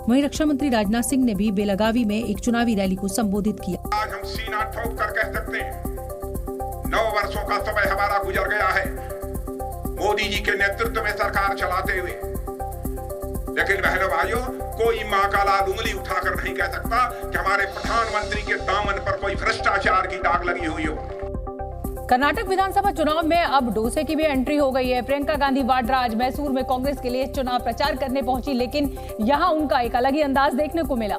वहीं रक्षा मंत्री राजनाथ सिंह ने भी बेलगावी में एक चुनावी रैली को संबोधित किया। आज हम सीना ठोक कर कह सकते हैं 9 वर्षों का समय हमारा गुजर गया है मोदी जी के नेतृत्व में सरकार चलाते हुए, लेकिन बहनों भाइयों कोई मां का लाल उंगली उठाकर नहीं कह सकता कि हमारे प्रधानमंत्री के दामन पर कोई भ्रष्टाचार की दाग लगी हुई हो। कर्नाटक विधानसभा चुनाव में अब डोसे की भी एंट्री हो गई है। प्रियंका गांधी वाड्रा आज मैसूर में कांग्रेस के लिए चुनाव प्रचार करने पहुंची, लेकिन यहां उनका एक अलग ही अंदाज देखने को मिला।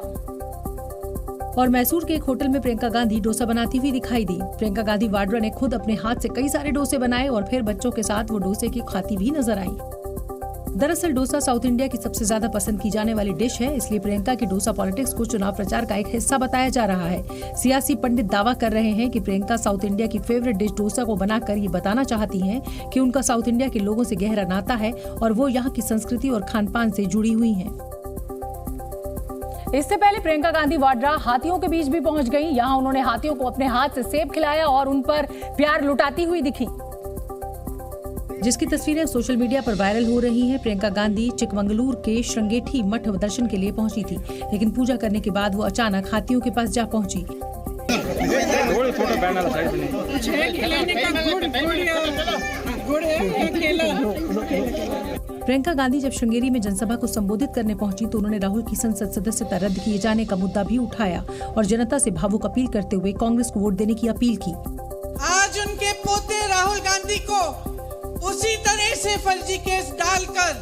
और मैसूर के एक होटल में प्रियंका गांधी डोसा बनाती हुई दिखाई दी। प्रियंका गांधी वाड्रा ने खुद अपने हाथ से कई सारे डोसे बनाए और फिर बच्चों के साथ वो डोसे की खाती भी नजर आई। दरअसल डोसा साउथ इंडिया की सबसे ज्यादा पसंद की जाने वाली डिश है, इसलिए प्रियंका की डोसा पॉलिटिक्स को चुनाव प्रचार का एक हिस्सा बताया जा रहा है। सियासी पंडित दावा कर रहे हैं कि प्रियंका साउथ इंडिया की फेवरेट डिश डोसा को बनाकर ये बताना चाहती हैं कि उनका साउथ इंडिया के लोगों से गहरा नाता है और वो यहाँ की संस्कृति और खान पान से जुड़ी हुई हैं। इससे पहले प्रियंका गांधी वाड्रा हाथियों के बीच भी पहुंच गई। यहाँ उन्होंने हाथियों को अपने हाथ से सेब खिलाया और उन पर प्यार लुटाती हुई दिखी, जिसकी तस्वीरें सोशल मीडिया पर वायरल हो रही हैं। प्रियंका गांधी चिकमंगलूर के श्रृंगेठी मठ दर्शन के लिए पहुंची थी, लेकिन पूजा करने के बाद वो अचानक हाथियों के पास जा पहुंची। प्रियंका गांधी जब श्रृंगेरी में जनसभा को संबोधित करने पहुंची तो उन्होंने राहुल की संसद सदस्यता रद्द किए जाने का मुद्दा भी उठाया और जनता से भावुक अपील करते हुए कांग्रेस को वोट देने की अपील की। आज उनके पोते राहुल गांधी को उसी तरह से फर्जी केस डालकर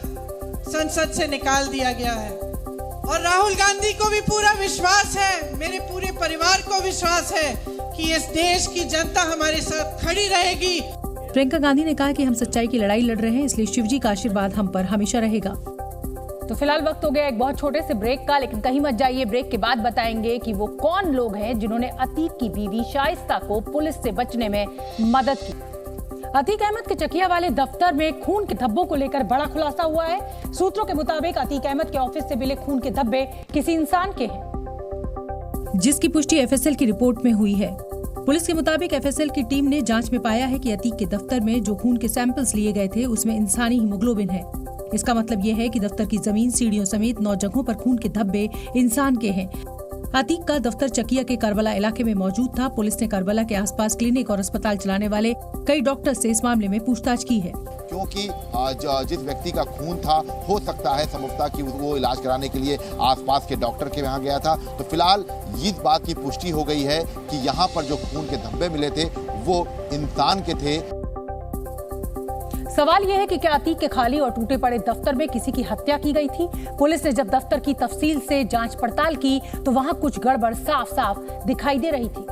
संसद से निकाल दिया गया है और राहुल गांधी को भी पूरा विश्वास है, मेरे पूरे परिवार को विश्वास है कि इस देश की जनता हमारे साथ खड़ी रहेगी। प्रियंका गांधी ने कहा कि हम सच्चाई की लड़ाई लड़ रहे हैं, इसलिए शिवजी का आशीर्वाद हम पर हमेशा रहेगा। तो फिलहाल वक्त हो गया एक बहुत छोटे से ब्रेक का, लेकिन कहीं मत जाइए। ब्रेक के बाद बताएंगे कि वो कौन लोग हैं जिन्होंने अतीक की बीवी शाइस्ता को पुलिस से बचने में मदद की। अतीक अहमद के चकिया वाले दफ्तर में खून के धब्बों को लेकर बड़ा खुलासा हुआ है। सूत्रों के मुताबिक अतीक अहमद के ऑफिस से मिले खून के धब्बे किसी इंसान के हैं, जिसकी पुष्टि एफएसएल की रिपोर्ट में हुई है। पुलिस के मुताबिक एफएसएल की टीम ने जांच में पाया है कि अतीक के दफ्तर में जो खून के सैंपल्स लिए गए थे उसमें इंसानी हीमोग्लोबिन है। इसका मतलब यह है कि दफ्तर की जमीन, सीढ़ियों समेत 9 जगहों पर खून के धब्बे इंसान के हैं। अतीक का दफ्तर चकिया के करबला इलाके में मौजूद था। पुलिस ने करबला के आसपास क्लिनिक और अस्पताल चलाने वाले कई डॉक्टर से इस मामले में पूछताछ की है, क्योंकि जिस व्यक्ति का खून था हो सकता है संभवतः कि वो इलाज कराने के लिए आसपास के डॉक्टर के यहाँ गया था। तो फिलहाल इस बात की पुष्टि हो गई है कि यहाँ पर जो खून के धब्बे मिले थे वो इंसान के थे। सवाल यह है कि क्या अतीक के खाली और टूटे पड़े दफ्तर में किसी की हत्या की गई थी? पुलिस ने जब दफ्तर की तफसील से जांच पड़ताल की तो वहां कुछ गड़बड़ साफ साफ दिखाई दे रही थी।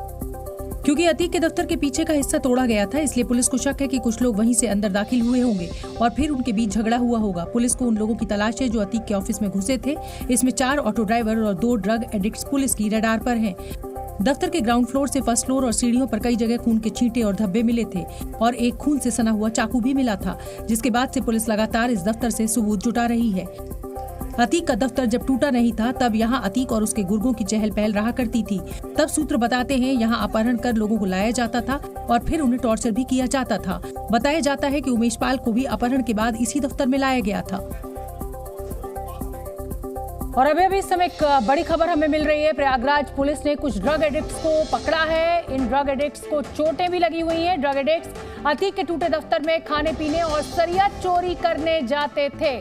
क्योंकि अतीक के दफ्तर के पीछे का हिस्सा तोड़ा गया था, इसलिए पुलिस को शक है कि कुछ लोग वहीं से अंदर दाखिल हुए होंगे और फिर उनके बीच झगड़ा हुआ होगा। पुलिस को उन लोगों की तलाश है जो अतीक के ऑफिस में घुसे थे। इसमें 4 ऑटो ड्राइवर और 2 ड्रग एडिक्ट्स पुलिस की रडार पर हैं। दफ्तर के ग्राउंड फ्लोर से फर्स्ट फ्लोर और सीढ़ियों पर कई जगह खून के छींटे और धब्बे मिले थे और एक खून से सना हुआ चाकू भी मिला था, जिसके बाद से पुलिस लगातार इस दफ्तर से सबूत जुटा रही है। अतीक का दफ्तर जब टूटा नहीं था तब यहाँ अतीक और उसके गुर्गों की चहल पहल रहा करती थी। तब सूत्र बताते हैं यहाँ अपहरण कर लोगों को लाया जाता था और फिर उन्हें टॉर्चर भी किया जाता था। बताया जाता है कि उमेश पाल को भी अपहरण के बाद इसी दफ्तर में लाया गया था। और अभी इस समय एक बड़ी खबर हमें मिल रही है। प्रयागराज पुलिस ने कुछ ड्रग एडिक्ट्स को पकड़ा है। इन ड्रग एडिक्ट्स को चोटें भी लगी हुई हैं। ड्रग एडिक्ट्स अतीक के टूटे दफ्तर में खाने पीने और सरिया चोरी करने जाते थे।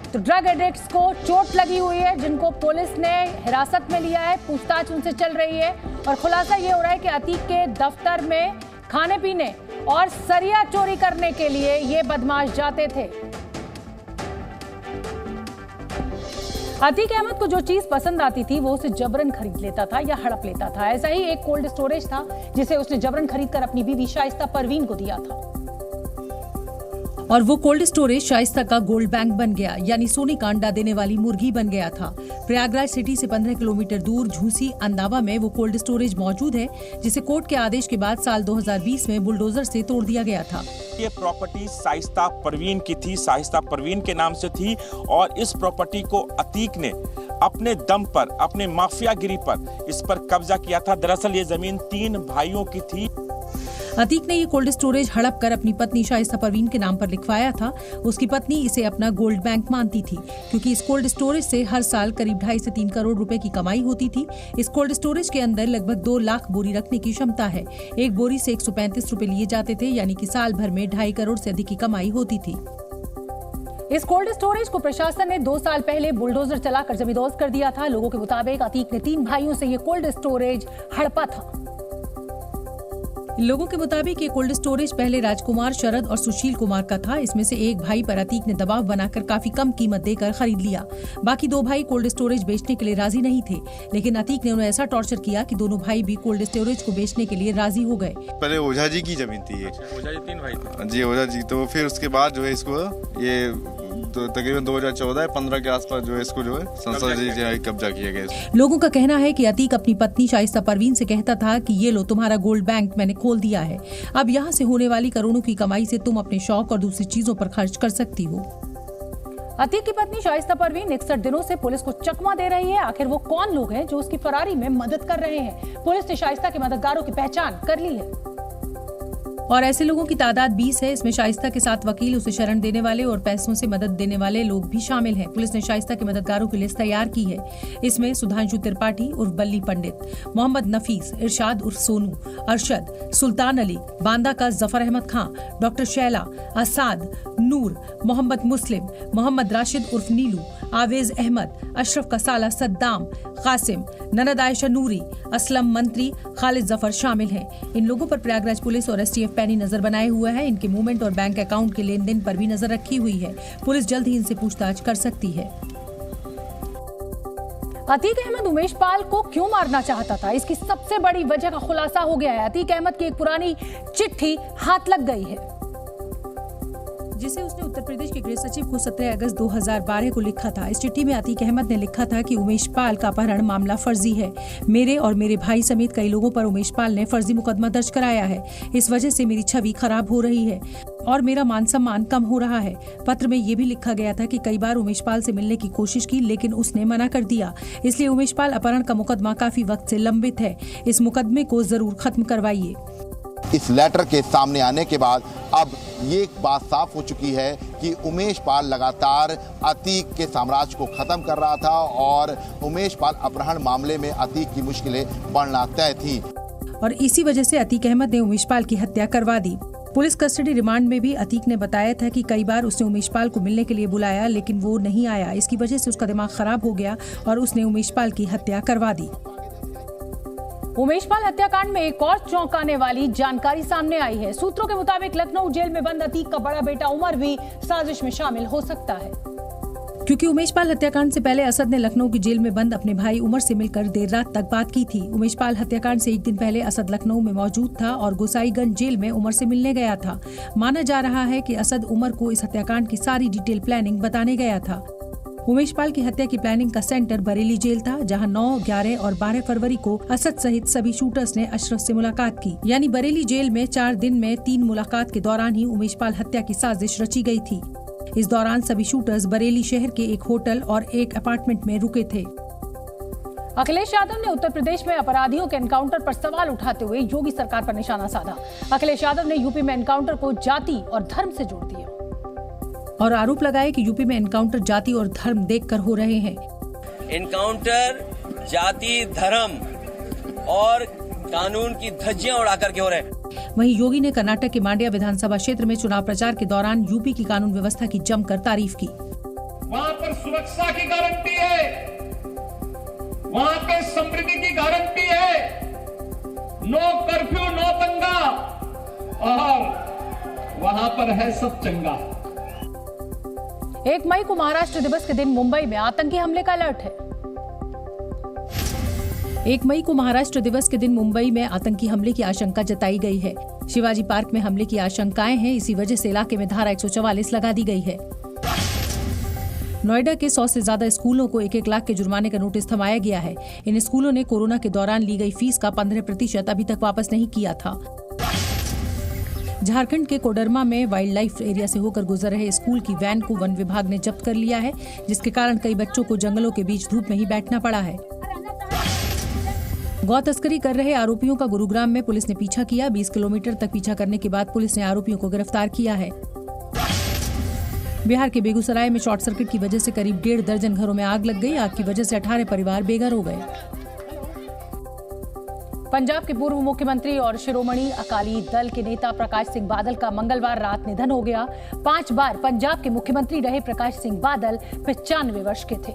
तो ड्रग एडिक्ट्स को चोट लगी हुई है, जिनको पुलिस ने हिरासत में लिया है। पूछताछ उनसे चल रही है और खुलासा ये हो रहा है कि अतीक के दफ्तर में खाने पीने और सरिया चोरी करने के लिए ये बदमाश जाते थे। अतीक अहमद को जो चीज पसंद आती थी वो उसे जबरन खरीद लेता था या हड़प लेता था। ऐसा ही एक कोल्ड स्टोरेज था जिसे उसने जबरन खरीदकर अपनी बीवी शाइस्ता परवीन को दिया था और वो कोल्ड स्टोरेज शाइस्ता का गोल्ड बैंक बन गया, यानी सोने का अंडा देने वाली मुर्गी बन गया था। प्रयागराज सिटी से 15 किलोमीटर दूर झूसी अंदावा में वो कोल्ड स्टोरेज मौजूद है, जिसे कोर्ट के आदेश के बाद साल 2020 में बुलडोजर से तोड़ दिया गया था। ये प्रॉपर्टी शाइस्ता परवीन की थी, शाइस्ता परवीन के नाम से थी और इस प्रॉपर्टी को अतीक ने अपने दम पर, अपने माफियागिरी पर इस पर कब्जा किया था। दरअसल ये जमीन 3 भाइयों की थी। अतीक ने ये कोल्ड स्टोरेज हड़प कर अपनी पत्नी शाइस्ता परवीन के नाम पर लिखवाया था। उसकी पत्नी इसे अपना गोल्ड बैंक मानती थी, क्योंकि इस कोल्ड स्टोरेज से हर साल करीब 2.5 से 3 करोड़ रुपए की कमाई होती थी। इस कोल्ड स्टोरेज के अंदर लगभग 2 लाख बोरी रखने की क्षमता है। एक बोरी से 135 रुपए लिए जाते थे, यानी कि साल भर में 2.5 करोड़ से अधिक की कमाई होती थी। इस कोल्ड स्टोरेज को प्रशासन ने 2 साल पहले बुलडोजर चलाकर जमींदोज कर दिया था। लोगों के मुताबिक अतीक ने 3 भाइयों से ये कोल्ड स्टोरेज हड़पा था। लोगों के मुताबिक ये कोल्ड स्टोरेज पहले राजकुमार, शरद और सुशील कुमार का था। इसमें से एक भाई पर अतीक ने दबाव बनाकर काफी कम कीमत देकर खरीद लिया। बाकी 2 भाई कोल्ड स्टोरेज बेचने के लिए राजी नहीं थे, लेकिन अतीक ने उन्हें ऐसा टॉर्चर किया कि दोनों भाई भी कोल्ड स्टोरेज को बेचने के लिए राजी हो गए। पहले ओझा जी की जमीन थी ये। ओझा जी 3 भाई थे। जी ओझा जी, तो फिर उसके बाद जो है इसको ये तो तकरीबन 2014-15 के आसपास जो है इसको जो है संसद जी कब्जा किया गया। लोगों का कहना है कि अतीक अपनी पत्नी शाइस्ता परवीन से कहता था कि ये लो तुम्हारा गोल्ड बैंक मैंने खोल दिया है, अब यहाँ से होने वाली करोड़ों की कमाई से तुम अपने शौक और दूसरी चीजों पर खर्च कर सकती हो। अतीक की पत्नी शाइस्ता परवीन 61 दिनों से पुलिस को चकमा दे रही है। आखिर वो कौन लोग हैं जो उसकी फरारी में मदद कर रहे हैं? पुलिस ने शाइस्ता के मददगारों की पहचान कर ली है और ऐसे लोगों की तादाद 20 है। इसमें शाइस्ता के साथ वकील, उसे शरण देने वाले और पैसों से मदद देने वाले लोग भी शामिल हैं। पुलिस ने शाइस्ता के मददगारों की लिस्ट तैयार की है। इसमें सुधांशु त्रिपाठी उर्फ बल्ली पंडित, मोहम्मद नफीस, इरशाद उर्फ सोनू, अरशद, सुल्तान अली, बांदा का जफर अहमद खां, डॉक्टर शैला, असाद, नूर, मोहम्मद मुस्लिम, मोहम्मद राशिद उर्फ नीलू, आवेज अहमद, अशरफ का साला सद्दाम, कासिम, ननद आयशा नूरी, असलम मंत्री, खालिद जफर शामिल हैं। इन लोगों पर प्रयागराज पुलिस और एसटीएफ पैनी नजर बनाए हुए है। इनके मूवमेंट और बैंक अकाउंट के लेन देन पर भी नजर रखी हुई है। पुलिस जल्द ही इनसे पूछताछ कर सकती है। अतीक अहमद उमेश पाल को क्यों मारना चाहता था, इसकी सबसे बड़ी वजह का खुलासा हो गया है। अतीक अहमद की एक पुरानी चिट्ठी हाथ लग गई है, जिसे उसने उत्तर प्रदेश के गृह सचिव को 17 अगस्त 2012 को लिखा था। इस चिट्ठी में अतीक अहमद ने लिखा था कि उमेश पाल का अपहरण मामला फर्जी है। मेरे और मेरे भाई समेत कई लोगों पर उमेश पाल ने फर्जी मुकदमा दर्ज कराया है। इस वजह से मेरी छवि खराब हो रही है और मेरा मान सम्मान कम हो रहा है। पत्र में ये भी लिखा गया था कि कई बार उमेश पाल से मिलने की कोशिश की, लेकिन उसने मना कर दिया। इसलिए उमेश पाल अपहरण का मुकदमा काफी वक्त से लंबित है। इस मुकदमे को जरूर खत्म करवाइए। इस लेटर के सामने आने के बाद अब ये बात साफ हो चुकी है कि उमेश पाल लगातार अतीक के साम्राज्य को खत्म कर रहा था और उमेश पाल अपहरण मामले में अतीक की मुश्किलें बढ़ना तय थी और इसी वजह से अतीक अहमद ने उमेश पाल की हत्या करवा दी। पुलिस कस्टडी रिमांड में भी अतीक ने बताया था कि कई बार उसने उमेश पाल को मिलने के लिए बुलाया, लेकिन वो नहीं आया। इसकी वजह से उसका दिमाग खराब हो गया और उसने उमेश पाल की हत्या करवा दी। उमेश पाल हत्याकांड में एक और चौंकाने वाली जानकारी सामने आई है। सूत्रों के मुताबिक लखनऊ जेल में बंद अतीक का बड़ा बेटा उमर भी साजिश में शामिल हो सकता है, क्योंकि उमेश पाल हत्याकांड से पहले असद ने लखनऊ की जेल में बंद अपने भाई उमर से मिलकर देर रात तक बात की थी। उमेश पाल हत्याकांड से एक दिन पहले असद लखनऊ में मौजूद था और गोसाईगंज जेल में उमर से मिलने गया था। माना जा रहा है कि असद उमर को इस हत्याकांड की सारी डिटेल प्लानिंग बताने गया था। उमेश पाल की हत्या की प्लानिंग का सेंटर बरेली जेल था, जहां 9, 11 और 12 फरवरी को असद सहित सभी शूटर्स ने अशरफ से मुलाकात की। यानी बरेली जेल में 4 दिन में 3 मुलाकात के दौरान ही उमेश पाल हत्या की साजिश रची गई थी। इस दौरान सभी शूटर्स बरेली शहर के एक होटल और एक अपार्टमेंट में रुके थे। अखिलेश यादव ने उत्तर प्रदेश में अपराधियों के एनकाउंटर पर सवाल उठाते हुए योगी सरकार पर निशाना साधा। अखिलेश यादव ने यूपी में एनकाउंटर को जाति और धर्म से जोड़ दिया और आरोप लगाए कि यूपी में एनकाउंटर जाति और धर्म देखकर हो रहे हैं। एनकाउंटर जाति, धर्म और कानून की धज्जियां उड़ाकर के हो रहे हैं। वहीं योगी ने कर्नाटक के मांड्या विधानसभा क्षेत्र में चुनाव प्रचार के दौरान यूपी की कानून व्यवस्था की जमकर तारीफ की। वहाँ पर सुरक्षा की गारंटी है, वहाँ पे समृद्धि की गारंटी है, नो कर्फ्यू, नो दंगा, और वहाँ पर है सब चंगा। 1 मई को महाराष्ट्र दिवस के दिन मुंबई में आतंकी हमले का अलर्ट है। 1 मई को महाराष्ट्र दिवस के दिन मुंबई में आतंकी हमले की आशंका जताई गई है। शिवाजी पार्क में हमले की आशंकाएं हैं, इसी वजह से इलाके में धारा 144 लगा दी गई है। नोएडा के 100 से ज्यादा स्कूलों को 1-1 लाख के जुर्माने का नोटिस थमाया गया है। इन स्कूलों ने कोरोना के दौरान ली गई फीस का 15% अभी तक वापस नहीं किया था। झारखंड के कोडरमा में वाइल्ड लाइफ एरिया से होकर गुजर रहे स्कूल की वैन को वन विभाग ने जब्त कर लिया है, जिसके कारण कई बच्चों को जंगलों के बीच धूप में ही बैठना पड़ा है। गौ तस्करी कर रहे आरोपियों का गुरुग्राम में पुलिस ने पीछा किया। 20 किलोमीटर तक पीछा करने के बाद पुलिस ने आरोपियों को गिरफ्तार किया है। बिहार के बेगूसराय में शॉर्ट सर्किट की वजह से करीब 1.5 दर्जन घरों में आग लग गई। आग की वजह से 18 परिवार बेघर हो गए। पंजाब के पूर्व मुख्यमंत्री और शिरोमणि अकाली दल के नेता प्रकाश सिंह बादल का मंगलवार रात निधन हो गया। 5 बार पंजाब के मुख्यमंत्री रहे प्रकाश सिंह बादल 95 वर्ष के थे।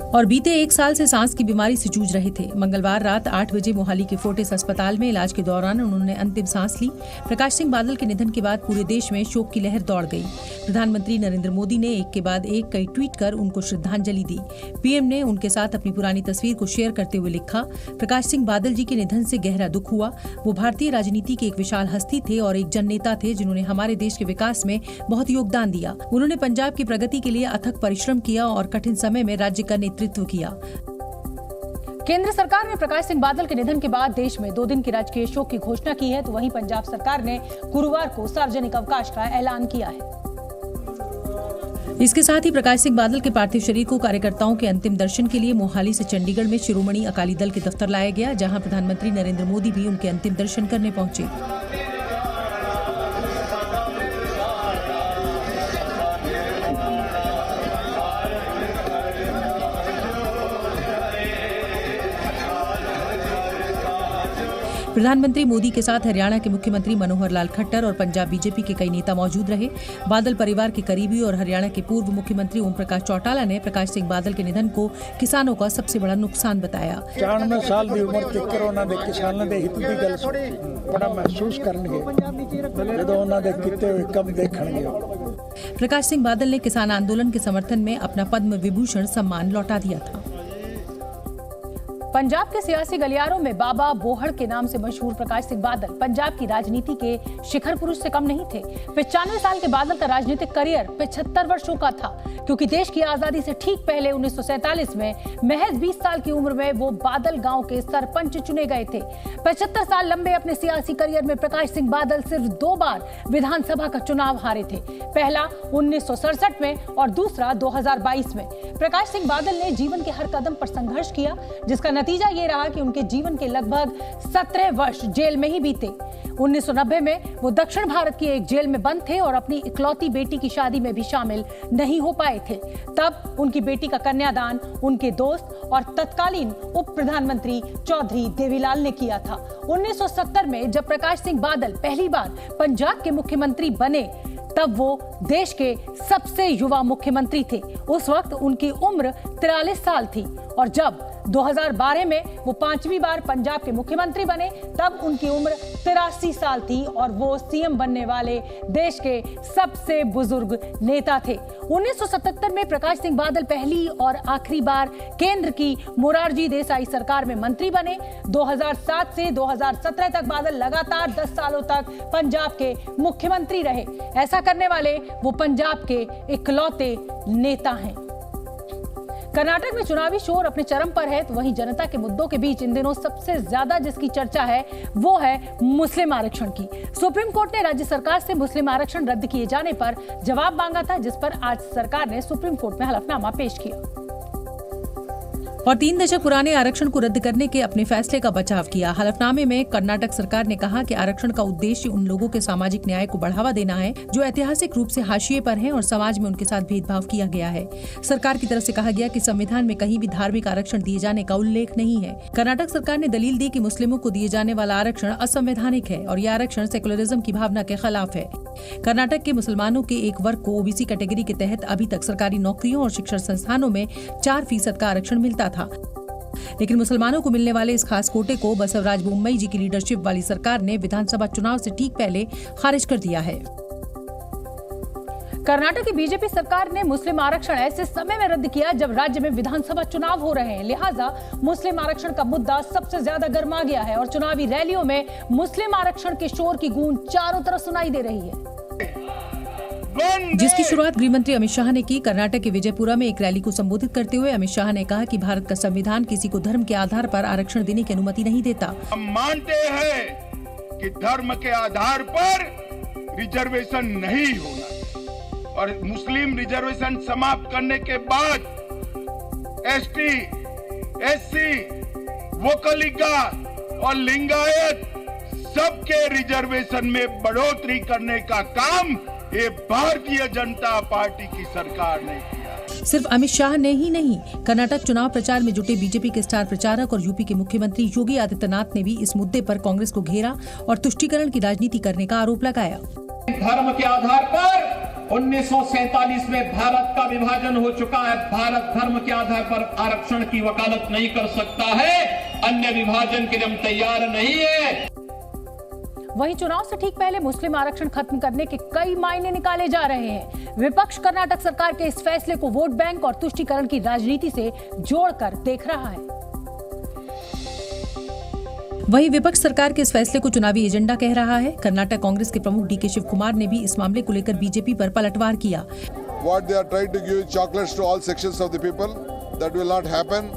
और बीते 1 साल से सांस की बीमारी से जूझ रहे थे। मंगलवार रात 8 बजे मोहाली के फोर्टिस अस्पताल में इलाज के दौरान उन्होंने अंतिम सांस ली। प्रकाश सिंह बादल के निधन के बाद पूरे देश में शोक की लहर दौड़ गई। प्रधानमंत्री नरेंद्र मोदी ने एक के बाद एक कई ट्वीट कर उनको श्रद्धांजलि दी। पीएम ने उनके साथ अपनी पुरानी तस्वीर को शेयर करते हुए लिखा, प्रकाश सिंह बादल जी के निधन से गहरा दुख हुआ। वो भारतीय राजनीति के एक विशाल हस्ती थे और एक जननेता थे जिन्होंने हमारे देश के विकास में बहुत योगदान दिया। उन्होंने पंजाब की प्रगति के लिए अथक परिश्रम किया और कठिन समय में राज्य का नेतृत्व किया। केंद्र सरकार ने प्रकाश सिंह बादल के निधन के बाद देश में 2 दिन की राजकीय शोक की घोषणा की है, तो वहीं पंजाब सरकार ने गुरुवार को सार्वजनिक अवकाश का ऐलान किया है। इसके साथ ही प्रकाश सिंह बादल के पार्थिव शरीर को कार्यकर्ताओं के अंतिम दर्शन के लिए मोहाली से चंडीगढ़ में शिरोमणि अकाली दल के दफ्तर लाया गया, जहां प्रधानमंत्री नरेंद्र मोदी भी उनके अंतिम दर्शन करने पहुंचे। प्रधानमंत्री मोदी के साथ हरियाणा के मुख्यमंत्री मनोहर लाल खट्टर और पंजाब बीजेपी के कई नेता मौजूद रहे। बादल परिवार के करीबी और हरियाणा के पूर्व मुख्यमंत्री ओम प्रकाश चौटाला ने प्रकाश सिंह बादल के निधन को किसानों का सबसे बड़ा नुकसान बताया। 94 साल की उम्र तक उन्होंने किसानों के हित की गल बड़ा महसूस करनगे जदों उन्हां दे कीते होए काम देखणगे। प्रकाश सिंह बादल ने किसान आंदोलन के समर्थन में अपना पद्म विभूषण सम्मान लौटा दिया था। पंजाब के सियासी गलियारों में बाबा बोहड़ के नाम से मशहूर प्रकाश सिंह बादल पंजाब की राजनीति के शिखर पुरुष से कम नहीं थे। 95 साल के बादल का राजनीतिक करियर 75 वर्षों का था, क्योंकि देश की आजादी से ठीक पहले 1947 में महज 20 साल की उम्र में वो बादल गांव के सरपंच चुने गए थे। 75 साल लंबे अपने सियासी करियर में प्रकाश सिंह बादल सिर्फ 2 बार विधानसभा का चुनाव हारे थे, पहला 1967 में और दूसरा 2022 में। प्रकाश सिंह बादल ने जीवन के हर कदम पर संघर्ष किया, जिसका नतीजा ये रहा कि उनके जीवन के लगभग 17 वर्ष जेल में ही बीते। 1990 में वो दक्षिण भारत की एक जेल में बंद थे और अपनी इकलौती बेटी की शादी में भी शामिल नहीं हो पाए थे। तब उनकी बेटी का कन्यादान उनके दोस्त और तत्कालीन उप प्रधानमंत्री चौधरी देवीलाल ने किया था। 1970 में जब प्रकाश सिंह बादल पहली बार पंजाब के मुख्यमंत्री बने, तब वो देश के सबसे युवा मुख्यमंत्री थे। उस वक्त उनकी उम्र 43 साल थी और जब 2012 में वो 5वीं बार पंजाब के मुख्यमंत्री बने, तब उनकी उम्र 83 साल थी और वो सीएम बनने वाले देश के सबसे बुजुर्ग नेता थे। 1977 में प्रकाश सिंह बादल पहली और आखिरी बार केंद्र की मोरारजी देसाई सरकार में मंत्री बने। 2007 से 2017 तक बादल लगातार 10 सालों तक पंजाब के मुख्यमंत्री रहे। ऐसा करने वाले वो पंजाब के इकलौते नेता हैं। कर्नाटक में चुनावी शोर अपने चरम पर है, तो वहीं जनता के मुद्दों के बीच इन दिनों सबसे ज्यादा जिसकी चर्चा है वो है मुस्लिम आरक्षण की। सुप्रीम कोर्ट ने राज्य सरकार से मुस्लिम आरक्षण रद्द किए जाने पर जवाब मांगा था, जिस पर आज सरकार ने सुप्रीम कोर्ट में हलफनामा पेश किया और 3 दशक पुराने आरक्षण को रद्द करने के अपने फैसले का बचाव किया। हलफनामे में कर्नाटक सरकार ने कहा कि आरक्षण का उद्देश्य उन लोगों के सामाजिक न्याय को बढ़ावा देना है जो ऐतिहासिक रूप से हाशिए पर हैं और समाज में उनके साथ भेदभाव किया गया है। सरकार की तरफ से कहा गया कि संविधान में कहीं भी धार्मिक आरक्षण दिए जाने का उल्लेख नहीं है। कर्नाटक सरकार ने दलील दी कि मुस्लिमों को दिए जाने वाला आरक्षण असंवैधानिक है और यह आरक्षण सेकुलरिज्म की भावना के खिलाफ है। कर्नाटक के मुसलमानों के एक वर्ग को ओबीसी कैटेगरी के तहत अभी तक सरकारी नौकरियों और शिक्षण संस्थानों में 4% का आरक्षण मिलता था, लेकिन मुसलमानों को मिलने वाले इस खास कोटे को बसवराज बोम्मई जी की लीडरशिप वाली सरकार ने विधानसभा चुनाव से ठीक पहले खारिज कर दिया है। कर्नाटक की बीजेपी सरकार ने मुस्लिम आरक्षण ऐसे समय में रद्द किया जब राज्य में विधानसभा चुनाव हो रहे हैं, लिहाजा मुस्लिम आरक्षण का मुद्दा सबसे ज्यादा गर्मा गया है और चुनावी रैलियों में मुस्लिम आरक्षण के शोर की गूंज चारों तरफ सुनाई दे रही है, जिसकी शुरुआत गृहमंत्री अमित शाह ने की। कर्नाटक के विजयपुरा में एक रैली को संबोधित करते हुए अमित शाह ने कहा कि भारत का संविधान किसी को धर्म के आधार पर आरक्षण देने की अनुमति नहीं देता। हम मानते हैं कि धर्म के आधार पर रिजर्वेशन नहीं होना और मुस्लिम रिजर्वेशन समाप्त करने के बाद एसटी, एससी, वोकलिगा और लिंगायत सबके रिजर्वेशन में बढ़ोतरी करने का काम ये भारतीय जनता पार्टी की सरकार ने किया। सिर्फ अमित शाह ने ही नहीं, कर्नाटक चुनाव प्रचार में जुटे बीजेपी के स्टार प्रचारक और यूपी के मुख्यमंत्री योगी आदित्यनाथ ने भी इस मुद्दे पर कांग्रेस को घेरा और तुष्टीकरण की राजनीति करने का आरोप लगाया। धर्म के आधार पर 1947 में भारत का विभाजन हो चुका है। भारत धर्म के आधार पर आरक्षण की वकालत नहीं कर सकता है। अन्य विभाजन के लिए हम तैयार नहीं है। वहीं चुनाव से ठीक पहले मुस्लिम आरक्षण खत्म करने के कई मायने निकाले जा रहे हैं। विपक्ष कर्नाटक सरकार के इस फैसले को वोट बैंक और तुष्टीकरण की राजनीति से जोड़कर देख रहा है। वहीं विपक्ष सरकार के इस फैसले को चुनावी एजेंडा कह रहा है। कर्नाटक कांग्रेस के प्रमुख डीके शिव कुमार ने भी इस मामले को लेकर बीजेपी पर पलटवार किया। What they are trying to give chocolates to all sections of the people, that will not happen.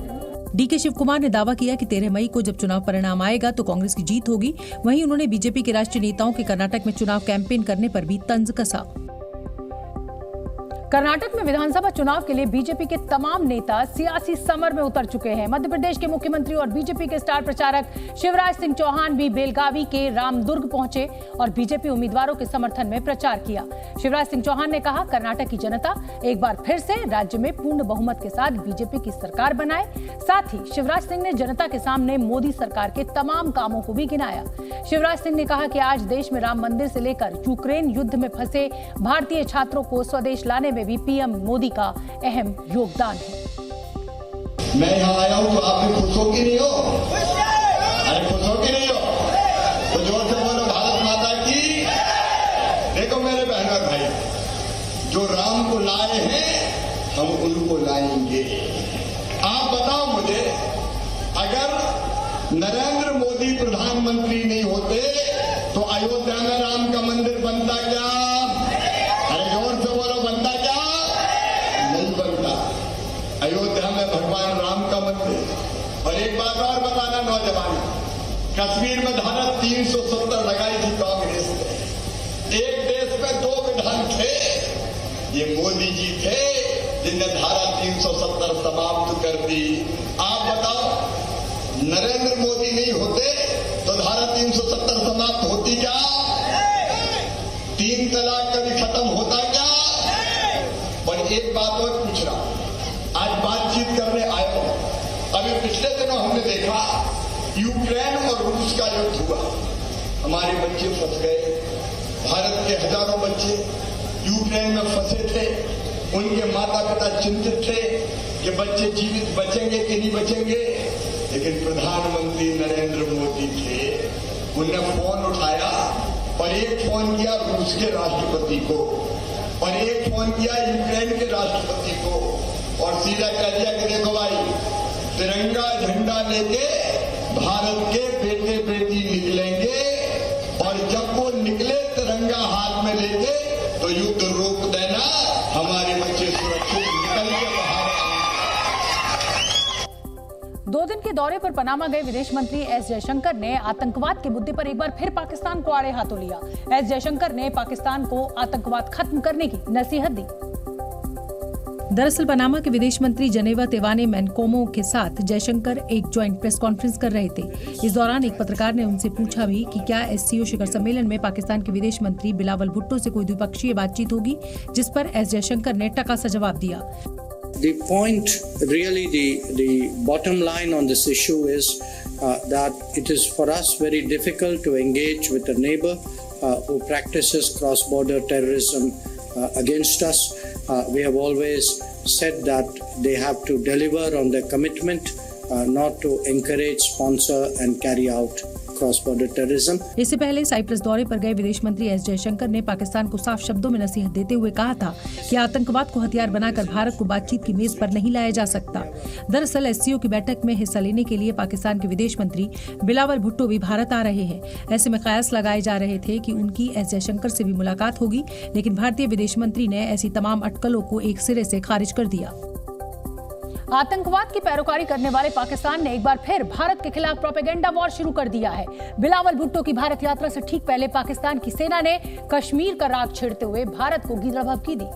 DK Shiva Kumar ने दावा किया कि 13 मई को जब चुनाव परिणाम आएगा तो कांग्रेस की जीत होगी। वहीं उन्होंने बीजेपी के राष्ट्रीय नेताओं के कर्नाटक में चुनाव कैंपेन करने पर भी तंज कसा। कर्नाटक में विधानसभा चुनाव के लिए बीजेपी के तमाम नेता सियासी समर में उतर चुके हैं। मध्य प्रदेश के मुख्यमंत्री और बीजेपी के स्टार प्रचारक शिवराज सिंह चौहान भी बेलगावी के रामदुर्ग पहुंचे और बीजेपी उम्मीदवारों के समर्थन में प्रचार किया। शिवराज सिंह चौहान ने कहा, कर्नाटक की जनता एक बार फिर से राज्य में पूर्ण बहुमत के साथ बीजेपी की सरकार बनाए। साथ ही शिवराज सिंह ने जनता के सामने मोदी सरकार के तमाम कामों को भी गिनाया। शिवराज सिंह ने कहा कि आज देश में राम मंदिर से लेकर यूक्रेन युद्ध में फंसे भारतीय छात्रों को स्वदेश लाने में भी पीएम मोदी का अहम योगदान है। मैं यहाँ आया हूँ तो आप भी खुश हो कि नहीं हो? अरे खुश हो कि नहीं हो? तो जोर से बोलो भारत माता की। देखो मेरे बहन और भाई, जो राम को लाए हैं हम उनको लाएंगे। आप बताओ मुझे, अगर नरेंद्र मोदी प्रधानमंत्री नहीं होते तो अयोध्या में राम का मंदिर बनता क्या? अरे जोर से बोलो, बनता क्या? नहीं बनता। अयोध्या में भगवान राम का मंदिर। और एक बात और बताना नौजवान, कश्मीर में धारा 370 लगाई थी कांग्रेस ने। एक देश में 2 विधान थे, ये मोदी जी थे जिनने धारा 370 समाप्त कर दी। आप बताओ, नरेंद्र मोदी नहीं होते तो धारा 370 समाप्त होती क्या? 3 तलाक कभी खत्म होता क्या? और एक बात और पूछ रहा हूं, आज बातचीत करने आया हूं। अभी पिछले दिनों हमने देखा यूक्रेन और रूस का युद्ध हुआ, हमारे बच्चे फंस गए। भारत के हजारों बच्चे यूक्रेन में फंसे थे, उनके माता पिता चिंतित थे कि बच्चे जीवित बचेंगे कि नहीं बचेंगे। लेकिन प्रधानमंत्री नरेंद्र मोदी थे, उन्होंने फोन उठाया और एक फोन किया रूस के राष्ट्रपति को और एक फोन किया यूक्रेन के राष्ट्रपति को और सीधा कह दिया कि देखो भाई, तिरंगा झंडा लेके भारत के बेटे बेटी निकलेंगे और जब वो निकले तिरंगा हाथ में लेके तो युद्ध रोक देना, हमारे बच्चे सुरक्षित निकल के बाहर। 2 दिन के दौरे पर पनामा गए विदेश मंत्री एस जयशंकर ने आतंकवाद के मुद्दे पर एक बार फिर पाकिस्तान को आड़े हाथों लिया। एस जयशंकर ने पाकिस्तान को आतंकवाद खत्म करने की नसीहत दी। दरअसल पनामा के विदेश मंत्री जनेवा तेवाने मैनकोमो के साथ जयशंकर एक ज्वाइंट प्रेस कॉन्फ्रेंस कर रहे थे। इस दौरान एक पत्रकार ने उनसे पूछा भी कि क्या एससीओ शिखर सम्मेलन में पाकिस्तान के विदेश मंत्री बिलावल भुट्टो से कोई द्विपक्षीय बातचीत होगी, जिस पर एस जयशंकर ने टका सा जवाब दिया। The point, really the bottom line on this issue is that it is for us very difficult to engage with a neighbor who practices cross-border terrorism against us. We have always said that they have to deliver on their commitment, not to encourage, sponsor and carry out cross-border terrorism. इससे पहले साइप्रस दौरे पर गए विदेश मंत्री एस जयशंकर ने पाकिस्तान को साफ शब्दों में नसीहत देते हुए कहा था कि आतंकवाद को हथियार बनाकर भारत को बातचीत की मेज पर नहीं लाया जा सकता। दरअसल एससीओ की बैठक में हिस्सा लेने के लिए पाकिस्तान के विदेश मंत्री बिलावल भुट्टो भी भारत आ रहे हैं। ऐसे में कयास लगाए जा रहे थे कि उनकी एस जयशंकर से भी मुलाकात होगी, लेकिन भारतीय विदेश मंत्री ने ऐसी तमाम अटकलों को एक सिरे से खारिज कर दिया। आतंकवाद की पैरोकारी करने वाले पाकिस्तान ने एक बार फिर भारत के खिलाफ प्रोपेगेंडा वॉर शुरू कर दिया है। बिलावल भुट्टो की भारत यात्रा से ठीक पहले पाकिस्तान की सेना ने कश्मीर का राग छेड़ते हुए भारत को गिरफ्तार दी।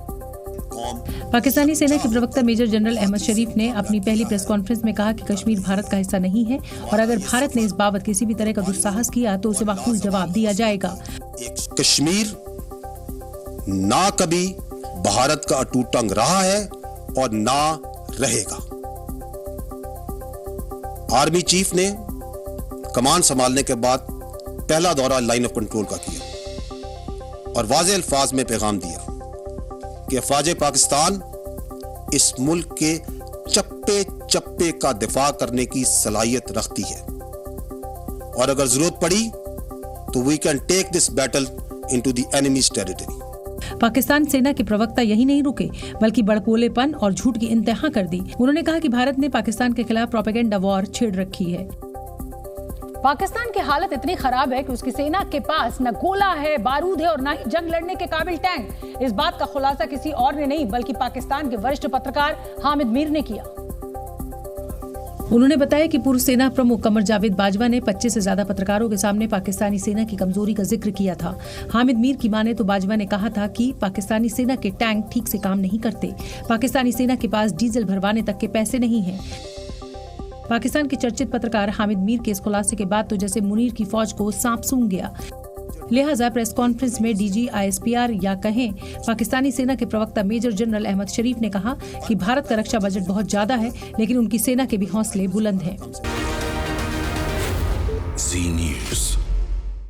पाकिस्तानी सेना के प्रवक्ता मेजर जनरल अहमद शरीफ ने अपनी पहली प्रेस कॉन्फ्रेंस में कहा कि कश्मीर भारत का हिस्सा नहीं है और अगर भारत ने इस बाबत किसी भी तरह का दुस्साहस किया तो उसे माकूल जवाब दिया जाएगा। कश्मीर ना कभी भारत का अटूट अंग रहा है और ना रहेगा। आर्मी चीफ ने कमान संभालने के बाद पहला दौरा लाइन ऑफ कंट्रोल का किया और वाज़ेह अल्फाज में पैगाम दिया कि अफवाज पाकिस्तान इस मुल्क के चप्पे चप्पे का दिफा करने की सलाहियत रखती है और अगर जरूरत पड़ी तो we can take this battle into the enemy's territory. Pakistan सेना के प्रवक्ता यही नहीं रुके बल्कि बड़बोलेपन और झूठ की इंतहा कर दी। उन्होंने कहा कि भारत ने पाकिस्तान के खिलाफ प्रोपेगेंडा वॉर छेड़ रखी है। पाकिस्तान की हालत इतनी खराब है कि उसकी सेना के पास न गोला है, बारूद है और न ही जंग लड़ने के काबिल टैंक। इस बात का खुलासा किसी और ने नहीं बल्कि पाकिस्तान के वरिष्ठ पत्रकार हामिद मीर ने किया। उन्होंने बताया कि पूर्व सेना प्रमुख कमर जावेद बाजवा ने 25 से ज्यादा पत्रकारों के सामने पाकिस्तानी सेना की कमजोरी का जिक्र किया था। हामिद मीर की माने तो बाजवा ने कहा था कि पाकिस्तानी सेना के टैंक ठीक से काम नहीं करते, पाकिस्तानी सेना के पास डीजल भरवाने तक के पैसे नहीं हैं। पाकिस्तान के चर्चित पत्रकार हामिद मीर के इस खुलासे के बाद तो जैसे मुनीर की फौज को सांप सूंघ गया। लिहाजा प्रेस कॉन्फ्रेंस में डीजी ISPR या कहें पाकिस्तानी सेना के प्रवक्ता मेजर जनरल अहमद शरीफ ने कहा कि भारत का रक्षा बजट बहुत ज्यादा है लेकिन उनकी सेना के भी हौसले बुलंद हैं। जी न्यूज़।